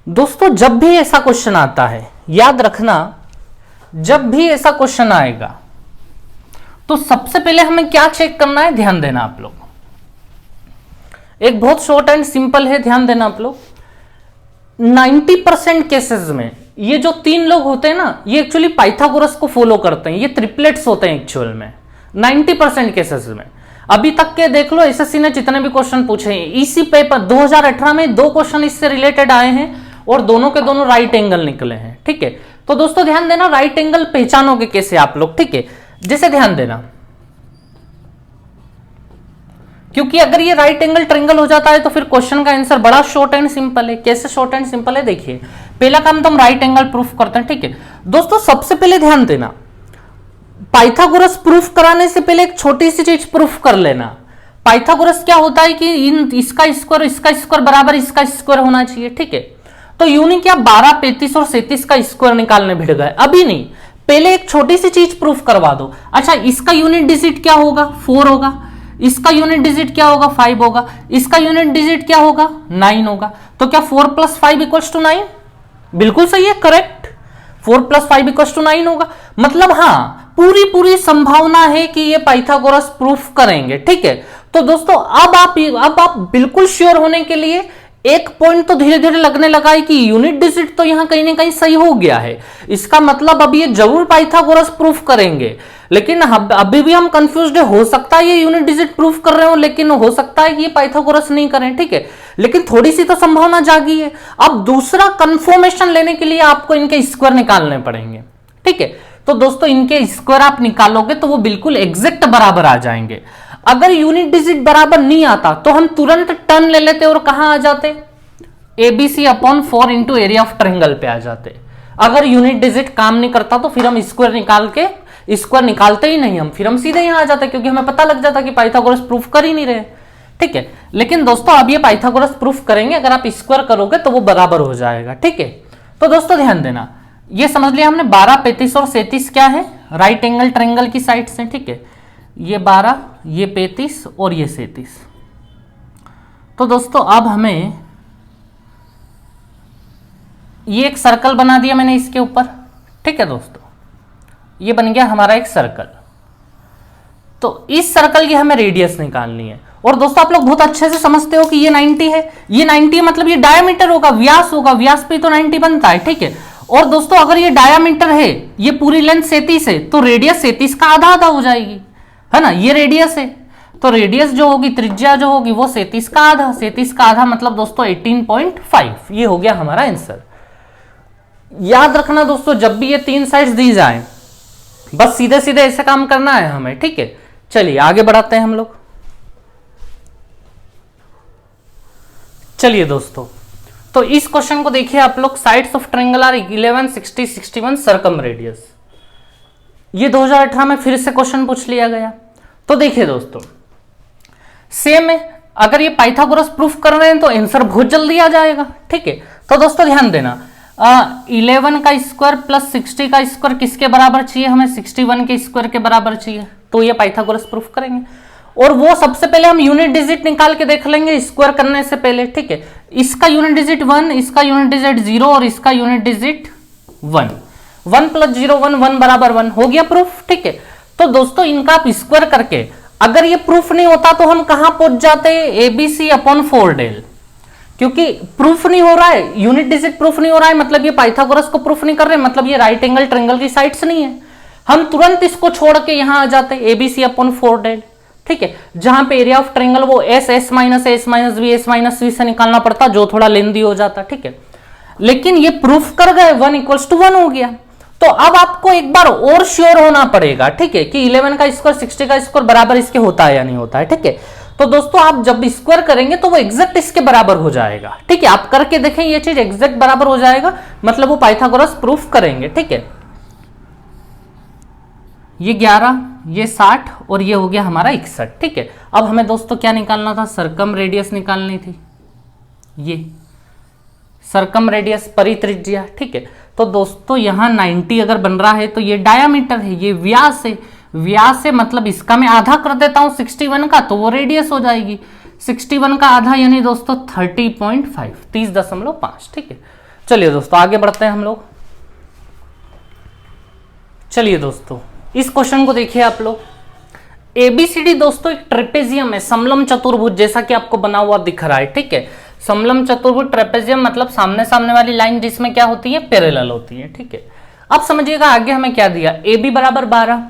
दोस्तों, जब भी ऐसा क्वेश्चन आता है याद रखना, जब भी ऐसा क्वेश्चन आएगा तो सबसे पहले हमें क्या चेक करना है, ध्यान देना आप लोग। एक बहुत शॉर्ट एंड सिंपल है, ध्यान देना आप लोग। 90% केसेस में ये जो 3 लोग होते हैं ना, ये एक्चुअली पाइथागोरस को फॉलो करते हैं, ये ट्रिपलेट्स होते हैं एक्चुअल में 90% केसेस में। अभी तक के देख लो एसएससी ने जितने भी क्वेश्चन पूछे हैं, इसी पेपर 2018 में 2 क्वेश्चन इससे रिलेटेड आए हैं और दोनों के दोनों राइट एंगल निकले हैं। ठीक है, तो दोस्तों ध्यान देना, राइट एंगल पहचानोगे कैसे आप लोग। ठीक है, जैसे ध्यान देना, क्योंकि अगर ये राइट एंगल ट्रायंगल हो जाता है तो फिर क्वेश्चन का आंसर बड़ा शॉर्ट एंड सिंपल है। कैसे शॉर्ट एंड सिंपल है, देखिए पहला काम तो हम राइट एंगल प्रूफ करते हैं। ठीक है दोस्तों, सबसे पहले ध्यान देना, पाइथागोरस प्रूफ कराने से पहले एक छोटी सी चीज प्रूफ कर लेना। पाइथागोरस क्या होता है कि इसका स्क्वायर बराबर इसका स्क्वायर होना चाहिए। ठीक है, तो यूं क्या 12, 35 और 37 का स्क्वायर निकालने भिड़ गए, अभी नहीं, पहले एक छोटी सी चीज प्रूफ करवा दो। अच्छा, इसका यूनिट डिजिट क्या होगा, 4 होगा, इसका यूनिट डिजिट क्या होगा, 5 होगा, इसका यूनिट डिजिट क्या होगा, 9 होगा। तो क्या 4 + 5 = 9? बिल्कुल सही है, करेक्ट, 4 + 5 = 9 होगा। मतलब हाँ, पूरी संभावना है कि ये पाइथागोरस प्रूफ करेंगे। ठीक है, तो दोस्तों अब आप बिल्कुल श्योर होने के लिए एक पॉइंट तो धीरे धीरे लगने लगा है कि यूनिट डिजिट तो यहां कहीं ना कहीं सही हो गया है, इसका मतलब अब ये जरूर पाइथागोरस प्रूफ करेंगे। लेकिन अभी भी हम कंफ्यूज्ड है, हो सकता है ये यूनिट डिजिट प्रूफ कर रहे हो, लेकिन हो सकता है कि ये पाइथागोरस नहीं करें। ठीक है, लेकिन थोड़ी सी तो संभावना जागी है। अब दूसरा कंफर्मेशन लेने के लिए आपको इनके स्क्वायर निकालने पड़ेंगे। ठीक है, तो दोस्तों इनके स्क्वायर आप निकालोगे तो वो बिल्कुल एग्जैक्ट बराबर आ जाएंगे। अगर यूनिट डिजिट बराबर नहीं आता तो हम तुरंत टर्न ले लेते और कहां आ जाते, ABC upon 4 into area of triangle पे आ जाते। अगर यूनिट डिजिट काम नहीं करता तो फिर हम स्क्वायर निकालते ही नहीं, फिर हम सीधे यहां आ जाते, क्योंकि हमें पता लग जाता कि पाइथागोरस प्रूफ कर ही नहीं रहे। ठीक है, लेकिन दोस्तों अब ये पाइथागोरस प्रूफ करेंगे, अगर आप स्क्वायर करोगे तो वो बराबर हो जाएगा। ठीक है, तो दोस्तों ध्यान देना, ये समझ लिया हमने 12, 35 और 37 क्या है, राइट एंगल ट्रायंगल की साइड से। ठीक है, ये 12, ये 35 और ये 37। तो दोस्तों अब हमें ये एक सर्कल बना दिया मैंने इसके ऊपर। ठीक है दोस्तों, ये बन गया हमारा एक सर्कल। तो इस सर्कल की हमें रेडियस निकालनी है। और दोस्तों आप लोग बहुत अच्छे से समझते हो कि ये 90 है, ये 90 मतलब ये डायमीटर होगा, व्यास होगा, व्यास पे तो 90 बनता है। ठीक है, और दोस्तों अगर ये डायमीटर है, ये पूरी लेंथ 37 है, तो रेडियस 37 का आधा हो जाएगी, है ना, ये रेडियस है, तो रेडियस जो होगी, त्रिज्या जो होगी वो 37 का आधा, 37 का आधा मतलब दोस्तों 18.5। ये हो गया हमारा आंसर। याद रखना दोस्तों, जब भी ये 3 साइड्स दी जाए बस सीधे सीधे ऐसे काम करना है हमें। ठीक है, चलिए आगे बढ़ाते हैं हम लोग। चलिए दोस्तों, तो इस क्वेश्चन को देखिए आप लोग, sides of triangle are 11, 60, 61 circumradius. ये 2018 में फिर से क्वेश्चन पूछ लिया गया। तो देखिए दोस्तों, सेम है, अगर ये पाइथागोरस प्रूफ कर रहे हैं तो आंसर बहुत जल्दी आ जाएगा। ठीक है, तो दोस्तों ध्यान देना, 11 का स्क्वायर प्लस 60 का स्क्वायर किसके बराबर चाहिए हमें, 61 के स्क्वायर के बराबर चाहिए, तो ये पाइथागोरस प्रूफ करेंगे। और वो सबसे पहले हम यूनिट डिजिट निकाल के देख लेंगे स्क्वायर करने से पहले। ठीक है, इसका यूनिट डिजिट 1, इसका यूनिट डिजिट 0 और इसका यूनिट डिजिट 1, 1 + 0 1, 1 बराबर 1 हो गया प्रूफ। ठीक है, तो दोस्तों इनका आप स्क्वायर करके, अगर ये प्रूफ नहीं होता तो हम कहां पहुंच जाते, ABC अपॉन 4 डेल, क्योंकि प्रूफ नहीं हो रहा है, यूनिट डिजिट प्रूफ नहीं हो रहा है, मतलब ये पाइथागोरस को प्रूफ नहीं कर रहे, मतलब ये राइट एंगल ट्रायंगल की साइड्स नहीं है। हम तुरंत इसको छोड़ के यहां आ जाते, ABC अपॉन 4 डेल। ठीक है, जहां पे एरिया ऑफ ट्रायंगल वो S माइनस V से निकालना पड़ता, जो थोड़ा लेंदी हो जाता। ठीक है, लेकिन ये प्रूफ कर गए, 1 = 1 हो गया। तो अब आपको एक बार और श्योर होना पड़ेगा। ठीक है, कि 11 का स्क्वायर 60 का स्क्वायर बराबर इसके होता है या नहीं होता है। ठीक है, तो दोस्तों आप जब स्क्वायर करेंगे तो वो एग्जैक्ट इसके बराबर हो जाएगा। ठीक है, आप करके देखें, ये चीज एग्जैक्ट बराबर हो जाएगा, मतलब वो पाइथागोरस प्रूफ करेंगे। ठीक है, ये 11, ये 60 और ये हो गया हमारा 61। ठीक है, अब हमें दोस्तों क्या निकालना था, सरकम रेडियस निकालनी थी, ये सरकम रेडियस परित्रिज्या। ठीक है, तो दोस्तों यहां 90 अगर बन रहा है तो ये डायामीटर है, ये व्यास है, व्यास है मतलब इसका मैं आधा कर देता हूं 61 का, तो वो रेडियस हो जाएगी। 61 का आधा यानी दोस्तों 30.5, 30.5। ठीक है, चलिए दोस्तों आगे बढ़ते हैं हम लोग। चलिए दोस्तों इस क्वेश्चन को देखिए आप लोग। एबीसीडी दोस्तों एक ट्रेपेजियम है, समलम चतुर्भुज, जैसा कि आपको बना हुआ दिख रहा है। ठीक है, समलम चतुर्भुज ट्रेपेजियम मतलब सामने सामने वाली लाइन जिसमें क्या होती है, पैरेलल होती है। ठीक है, अब समझिएगा आगे हमें क्या दिया, ए बी बराबर 12,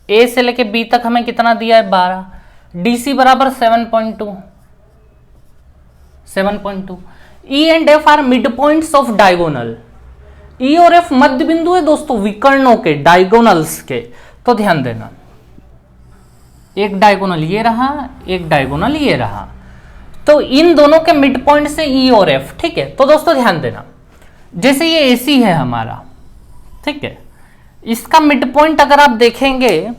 ए से लेके बी तक हमें कितना दिया है 12, डीसी बराबर 7.2, E and F are mid points of diagonal. E और एफ मध्य बिंदु है दोस्तों विकर्णों के, डायगोनल्स के। तो ध्यान देना, एक डायगोनल ये रहा, एक डायगोनल ये रहा, तो इन दोनों के मिड पॉइंट से ई और एफ। ठीक है, तो दोस्तों ध्यान देना, जैसे ये एसी है हमारा, ठीक है, इसका मिड पॉइंट अगर आप देखेंगे,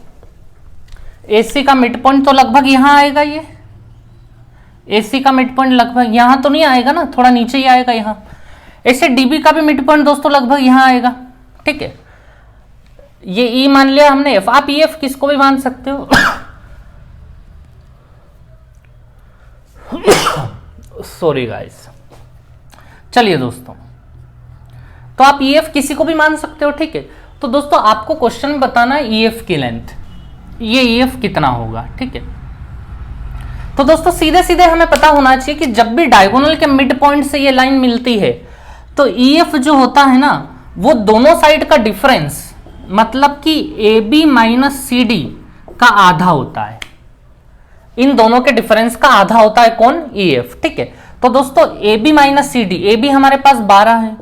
एसी का मिड पॉइंट तो लगभग यहां आएगा, ये एसी का मिड पॉइंट लगभग यहां तो नहीं आएगा ना, थोड़ा नीचे ही आएगा यहां। ऐसे डीबी का भी मिड पॉइंट दोस्तों लगभग यहां आएगा। ठीक है, ये ई मान लिया हमने, एफ, आप ई एफ किसको भी मान सकते हो सॉरी गाइस। चलिए दोस्तों, तो आप ई एफ किसी को भी मान सकते हो। ठीक है, तो दोस्तों आपको क्वेश्चन में बताना है ई एफ की लेंथ, ये ई एफ कितना होगा। ठीक है, तो दोस्तों सीधे सीधे हमें पता होना चाहिए कि जब भी डायगोनल के मिड पॉइंट से ये लाइन मिलती है तो ई एफ जो होता है ना, वो दोनों साइड का डिफरेंस, मतलब कि A B minus C D का आधा होता है, इन दोनों के डिफरेंस का आधा होता है कौन, ई एफ। ठीक है, तो दोस्तों A B minus C D, A B हमारे पास 12 है,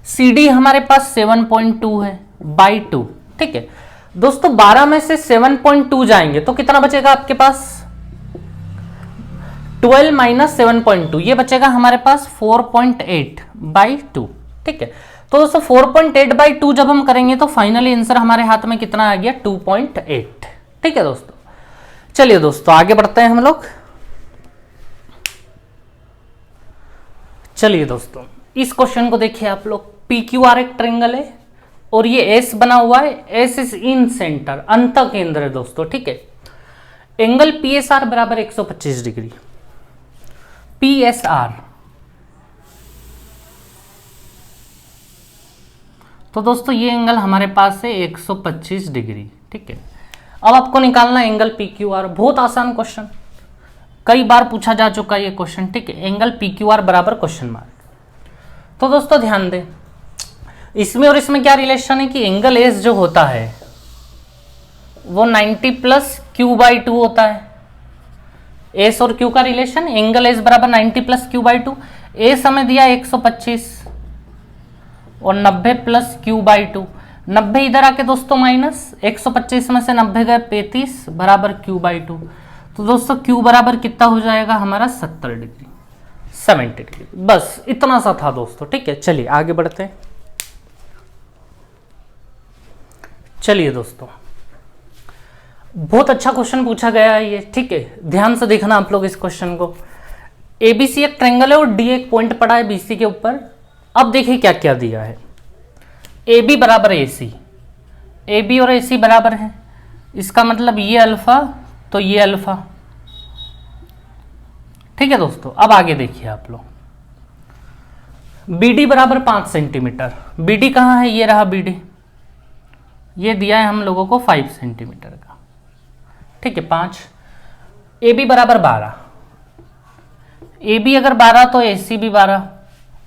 सी डी हमारे पास 7.2 है बाई 2। ठीक है दोस्तों, 12 में से 7.2 जाएंगे तो कितना बचेगा आपके पास, 12 माइनस 7.2, ये बचेगा हमारे पास 4.8 बाई 2। ठीक है, तो दोस्तों 4.8 बाई 2 जब हम करेंगे तो फाइनली आंसर हमारे हाथ में कितना आ गया, 2.8। ठीक है दोस्तों, चलिए दोस्तों आगे बढ़ते हैं हम लोग। चलिए दोस्तों इस क्वेश्चन को देखिए आप लोग, पी क्यू आर एक ट्रायंगल है और ये एस बना हुआ है, एस इज इन सेंटर, अंत केंद्र है दोस्तों। ठीक है, एंगल पी एस आर बराबर 125 डिग्री, पी एस आर, तो दोस्तों ये एंगल हमारे पास है 125 डिग्री। ठीक है, अब आपको निकालना एंगल पी क्यू आर, बहुत आसान क्वेश्चन, कई बार पूछा जा चुका है ये क्वेश्चन। ठीक है, एंगल पी क्यू आर बराबर क्वेश्चन मार्क। तो दोस्तों ध्यान दें, इसमें और इसमें क्या रिलेशन है कि एंगल एस जो होता है वो 90 प्लस क्यू बाई 2 होता है। एस और क्यू का रिलेशन, एंगल एस बराबर 90 प्लस क्यू बाई 2, एस हमें दिया 125 और 90 प्लस क्यू बाई 2, 90 इधर आके दोस्तों माइनस, 125 में से 90 गए 35 बराबर क्यू बाई 2। तो दोस्तों क्यू बराबर कितना हो जाएगा हमारा 70 डिग्री, 70 डिग्री। बस इतना सा था दोस्तों। ठीक है, चलिए आगे बढ़ते हैं। चलिए दोस्तों, बहुत अच्छा क्वेश्चन पूछा गया है ये। ठीक है, ध्यान से देखना आप लोग इस क्वेश्चन को। एबीसी एक ट्रायंगल है और डी एक पॉइंट पड़ा है बीसी के ऊपर। अब देखिए क्या क्या दिया है, ए बी बराबर ए सी, ए बी और ए सी बराबर है, इसका मतलब ये अल्फा तो ये अल्फा। ठीक है दोस्तों, अब आगे देखिए आप लोग, बी डी बराबर 5 सेंटीमीटर, बी डी कहाँ है, ये रहा बी डी, ये दिया है हम लोगों को 5 सेंटीमीटर का। ठीक है, 5, ए बी बराबर 12, ए बी अगर 12 तो ए सी भी 12,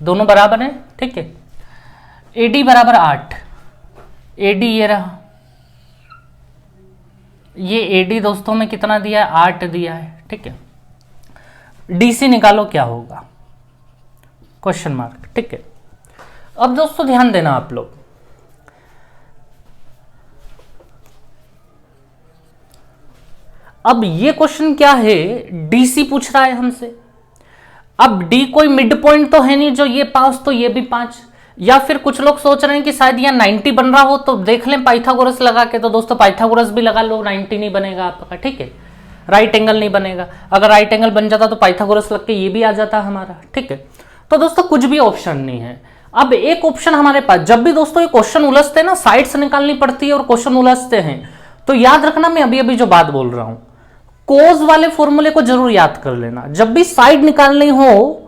दोनों बराबर है। ठीक है, ए डी बराबर 8, ए डी ये रहा, ये ए डी दोस्तों में कितना दिया है, 8 दिया है। ठीक है, डी सी निकालो क्या होगा, क्वेश्चन मार्क। ठीक है, अब दोस्तों ध्यान देना आप लोग, अब ये क्वेश्चन क्या है, डीसी पूछ रहा है हमसे। अब डी कोई मिड पॉइंट तो है नहीं, जो ये 5 तो ये भी 5, या फिर कुछ लोग सोच रहे हैं कि शायद यहाँ 90 बन रहा हो, तो देख लें पाइथागोरस लगा के। तो दोस्तों पाइथागोरस भी लगा लो, 90 नहीं बनेगा आपका, ठीक है, राइट एंगल नहीं बनेगा। अगर राइट एंगल बन जाता तो पाइथागोरस लग के ये भी आ जाता हमारा, ठीक है। तो दोस्तों कुछ भी ऑप्शन नहीं है। अब एक ऑप्शन हमारे पास, जब भी दोस्तों ये क्वेश्चन उलझते हैं ना, साइड्स निकालनी पड़ती है और क्वेश्चन उलझते हैं, तो याद रखना मैं अभी अभी जो बात बोल रहा हूं, कोस वाले फॉर्मूले को जरूर याद कर लेना। जब भी साइड निकालनी हो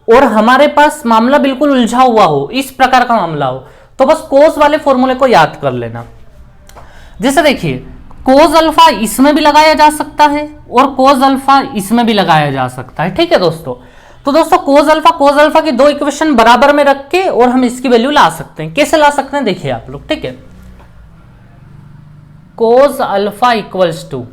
और हमारे पास मामला बिल्कुल उलझा हुआ हो, इस प्रकार का मामला हो, तो बस कोस वाले फॉर्मूले को याद कर लेना। जैसे देखिए, कोस अल्फा इसमें भी लगाया जा सकता है और कोस अल्फा इसमें भी लगाया जा सकता है, ठीक है दोस्तों। तो दोस्तों कोस अल्फा की दो इक्वेशन बराबर में रख के और हम इसकी वैल्यू ला सकते हैं। कैसे ला सकते हैं देखिए आप लोग, ठीक है। कोस अल्फा इक्वल्स टू,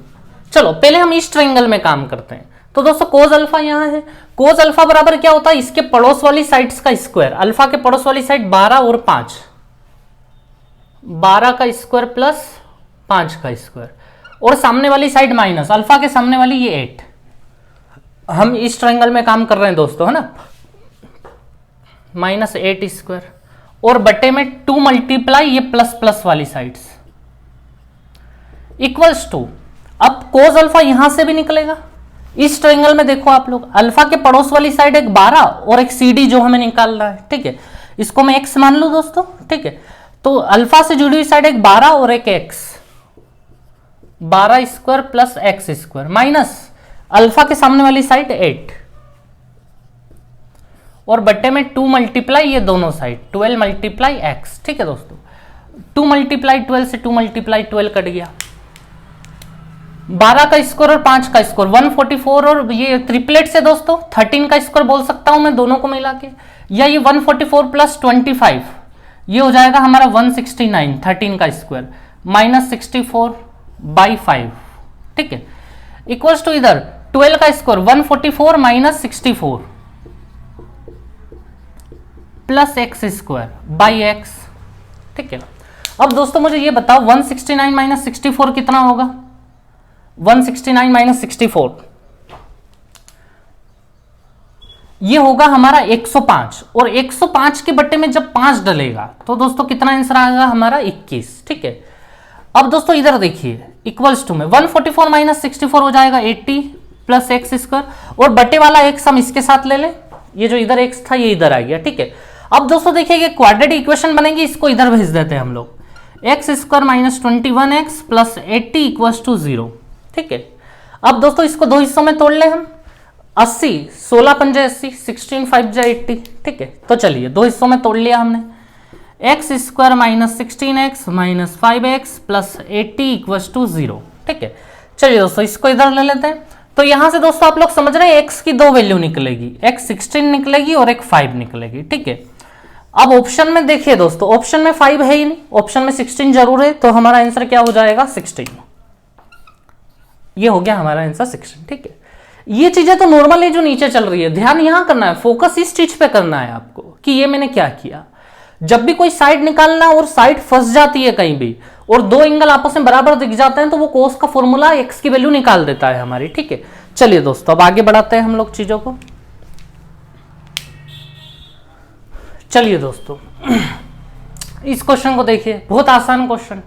चलो पहले हम इस ट्रायंगल में काम करते हैं। तो दोस्तों कोस अल्फा यहां है, कोस अल्फा बराबर क्या होता है, इसके पड़ोस वाली साइड्स का स्क्वायर। अल्फा के पड़ोस वाली साइड 12 और 5, 12 का स्क्वायर प्लस 5 का स्क्वायर, और सामने वाली साइड माइनस, अल्फा के सामने वाली ये 8। हम इस ट्रायंगल में काम कर रहे हैं दोस्तों, है ना, -8 स्क्वायर, और बटे में 2 मल्टीप्लाई ये प्लस प्लस वाली साइड्स इक्वल्स टू। अब कोस अल्फा यहां से भी निकलेगा इस ट्रायंगल में। देखो आप लोग, अल्फा के पड़ोस वाली साइड एक 12 और एक CD जो हमें निकालना है, ठीक है, इसको मैं x मान लू दोस्तों, ठीक है। तो अल्फा से जुड़ी हुई साइड एक 12 और एक x, 12 square plus x square minus alpha के सामने वाली साइड 8, और बट्टे में 2 मल्टीप्लाई ये दोनों साइड 12 मल्टीप्लाई x, ठीक है दोस्तों। 2 मल्टीप्लाई 12 से 2 मल्टीप्लाई 12 कट गया, 12 का स्क्वायर और 5 का स्क्वायर 144, और ये ट्रिपलेट से दोस्तों 13 का स्क्वायर बोल सकता हूं मैं दोनों को मिला के, या ये 144 प्लस 25 ये हो जाएगा हमारा 169, 13 का स्क्वायर माइनस 64/5, ठीक है, इक्वल्स टू इधर 12 का square 144 minus 64 plus x square by x, ठीक है। अब दोस्तों मुझे ये बताओ 169 माइनस 64 कितना होगा, 169 माइनस 64 ये होगा हमारा 105, और 105 के बट्टे में जब 5 डलेगा तो दोस्तों कितना आंसर आएगा हमारा 21, ठीक है। अब दोस्तों इधर देखिए, इक्वल्स टू में 144 माइनस 64 हो जाएगा 80 प्लस एक्स स्क्वायर, और बटे वाला एक्स हम इसके साथ ले लें, ये जो इधर एक्स था ये इधर आ गया, ठीक है। अब दोस्तों देखिए क्वाड्रेटिक इक्वेशन बनेगी, इसको इधर भेज देते हैं हम लोग, x square minus 21x plus 80 equals to 0, ठीक है। अब दोस्तों इसको दो हिस्सों में तोड़ ले हम, 80, 16 पंजे 80, 16 5 जा 80, ठीक है। तो चलिए दो हिस्सों में तोड़ लिया हमने, x square minus 16x minus 5x plus 80 equals to 0, ठीक है। चलिए दोस्तों इसको इधर ले लेते हैं। तो यहां से दोस्तों आप लोग समझ रहे हैं x की दो वैल्यू निकलेगी, एक 16 निकलेगी और एक 5 निकलेगी, ठीक है। अब ऑप्शन में देखिए दोस्तों, ऑप्शन में 5 है ही नहीं, ऑप्शन में 16 जरूर है, तो हमारा आंसर क्या हो जाएगा 16, ये हो गया हमारा आंसर 16, ठीक है। ये चीजें तो नॉर्मल है जो नीचे चल रही है, ध्यान यहां करना है, फोकस इस चीज पे करना है आपको कि ये मैंने क्या किया। जब भी कोई साइड निकालना और साइड फंस जाती है कहीं भी और दो एंगल आपस में बराबर दिख जाते हैं, तो वो कोस का फॉर्मूला x की वैल्यू निकाल देता है हमारी, ठीक है। चलिए दोस्तों अब आगे बढ़ाते हैं हम लोग चीजों को। चलिए दोस्तों इस क्वेश्चन को देखिए, बहुत आसान क्वेश्चन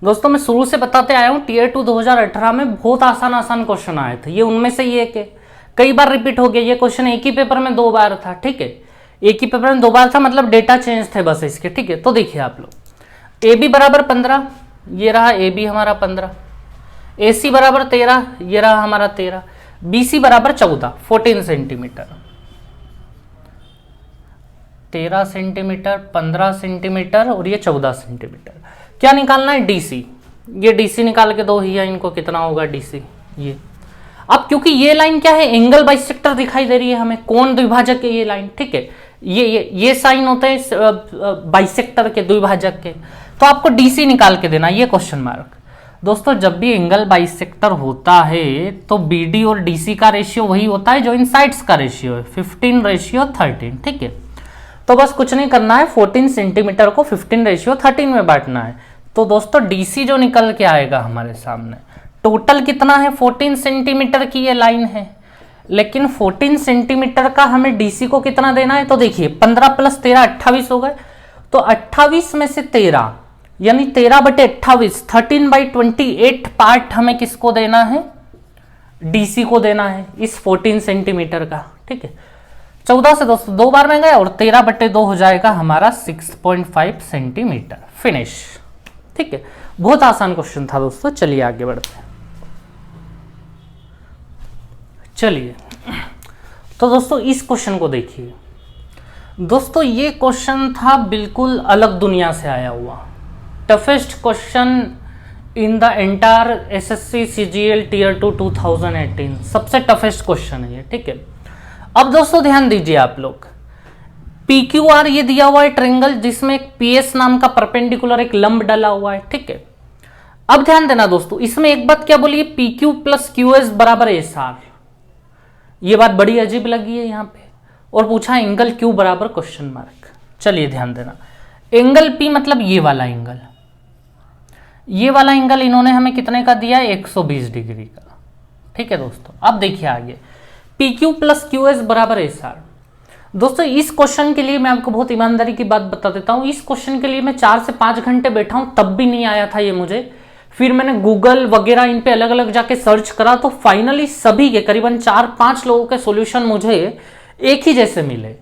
दोस्तों, मैं शुरू से बताते आया हूं, टीयर 2 2018 में बहुत आसान क्वेश्चन आए थे, ये उनमें से ही एक है, कई बार रिपीट हो गया ये क्वेश्चन, एक ही पेपर में 2 बार था, ठीक है, एक ही पेपर में 2 बार था, मतलब डेटा चेंज थे बस इसके, ठीक है। तो देखिए आप लोग, ए बी बराबर 15, ये रहा ए बी हमारा 15, ए सी बराबर 13, ये रहा हमारा 13, बी सी बराबर 14 सेंटीमीटर, 13 सेंटीमीटर, 15 सेंटीमीटर और ये 14 सेंटीमीटर। क्या निकालना है डीसी, ये डीसी निकाल के दो ही है इनको, कितना होगा डीसी ये। अब क्योंकि ये लाइन क्या है, एंगल बाइसेक्टर दिखाई दे रही है हमें, कोण द्विभाजक है ये लाइन, ठीक है, ये साइन होते हैं बाइसेक्टर के, द्विभाजक के, तो आपको डीसी निकाल के देना, ये क्वेश्चन मार्क। दोस्तों जब भी एंगल बाइसेक्टर होता है तो बीडी और डीसी का रेशियो वही होता है जो इन साइड्स का रेशियो है, 15:13, ठीक है। तो बस कुछ नहीं करना है, 14 सेंटीमीटर को 15:13 में बांटना है। तो दोस्तों डीसी जो निकल के आएगा हमारे सामने टोटल कितना है 14 सेंटीमीटर की ये लाइन है, लेकिन 14 सेंटीमीटर का हमें डीसी को कितना देना है, तो देखिए 15 + 13 28 हो गए, तो 28 में से 13 यानी 13/28 13/28 पार्ट हमें किसको देना है, डीसी को देना है इस 14 सेंटीमीटर का। ठीक है, 14 से दोस्तों 2 बार में गए और 13/2 हो जाएगा हमारा 6.5 सेंटीमीटर। फिनिश। ठीक है, बहुत आसान क्वेश्चन था दोस्तों। चलिए आगे बढ़ते हैं। चलिए तो दोस्तों इस क्वेश्चन को देखिए दोस्तों, ये क्वेश्चन था बिल्कुल अलग दुनिया से आया हुआ, toughest question in the entire SSC CGL tier 2 2018, सबसे टफेस्ट क्वेश्चन है ये। ठीक है, अब दोस्तों ध्यान दीजिए आप लोग, PQR ये दिया हुआ है ट्रायंगल जिसमें एक PS नाम का परपेंडिकुलर एक लंब डला हुआ है। ठीक है, अब ध्यान देना दोस्तों, इसमें एक बात क्या बोली है, PQ + QS = SR। ये बात बड़ी अजीब लगी है यहाँ पे, और पूछा एंगल Q = क्वेश्चन मार्क। चलिए ध्यान देना, एंगल P मतलब ये वाला एंगल, ये वाला एंगल इन्होंने हमें कितने का दिया है, 120 डिग्री का। ठीक है दोस्तों, अब देखिए आगे, PQ + QS = SR। दोस्तों इस क्वेश्चन के लिए मैं आपको बहुत ईमानदारी की बात बता देता हूं, इस क्वेश्चन के लिए मैं 4 से 5 घंटे बैठा हूं, तब भी नहीं आया था ये मुझे। फिर मैंने गूगल वगैरह इन पे अलग अलग जाके सर्च करा, तो फाइनली सभी के करीबन 4-5 लोगों के सॉल्यूशन मुझे एक ही जैसे मिले।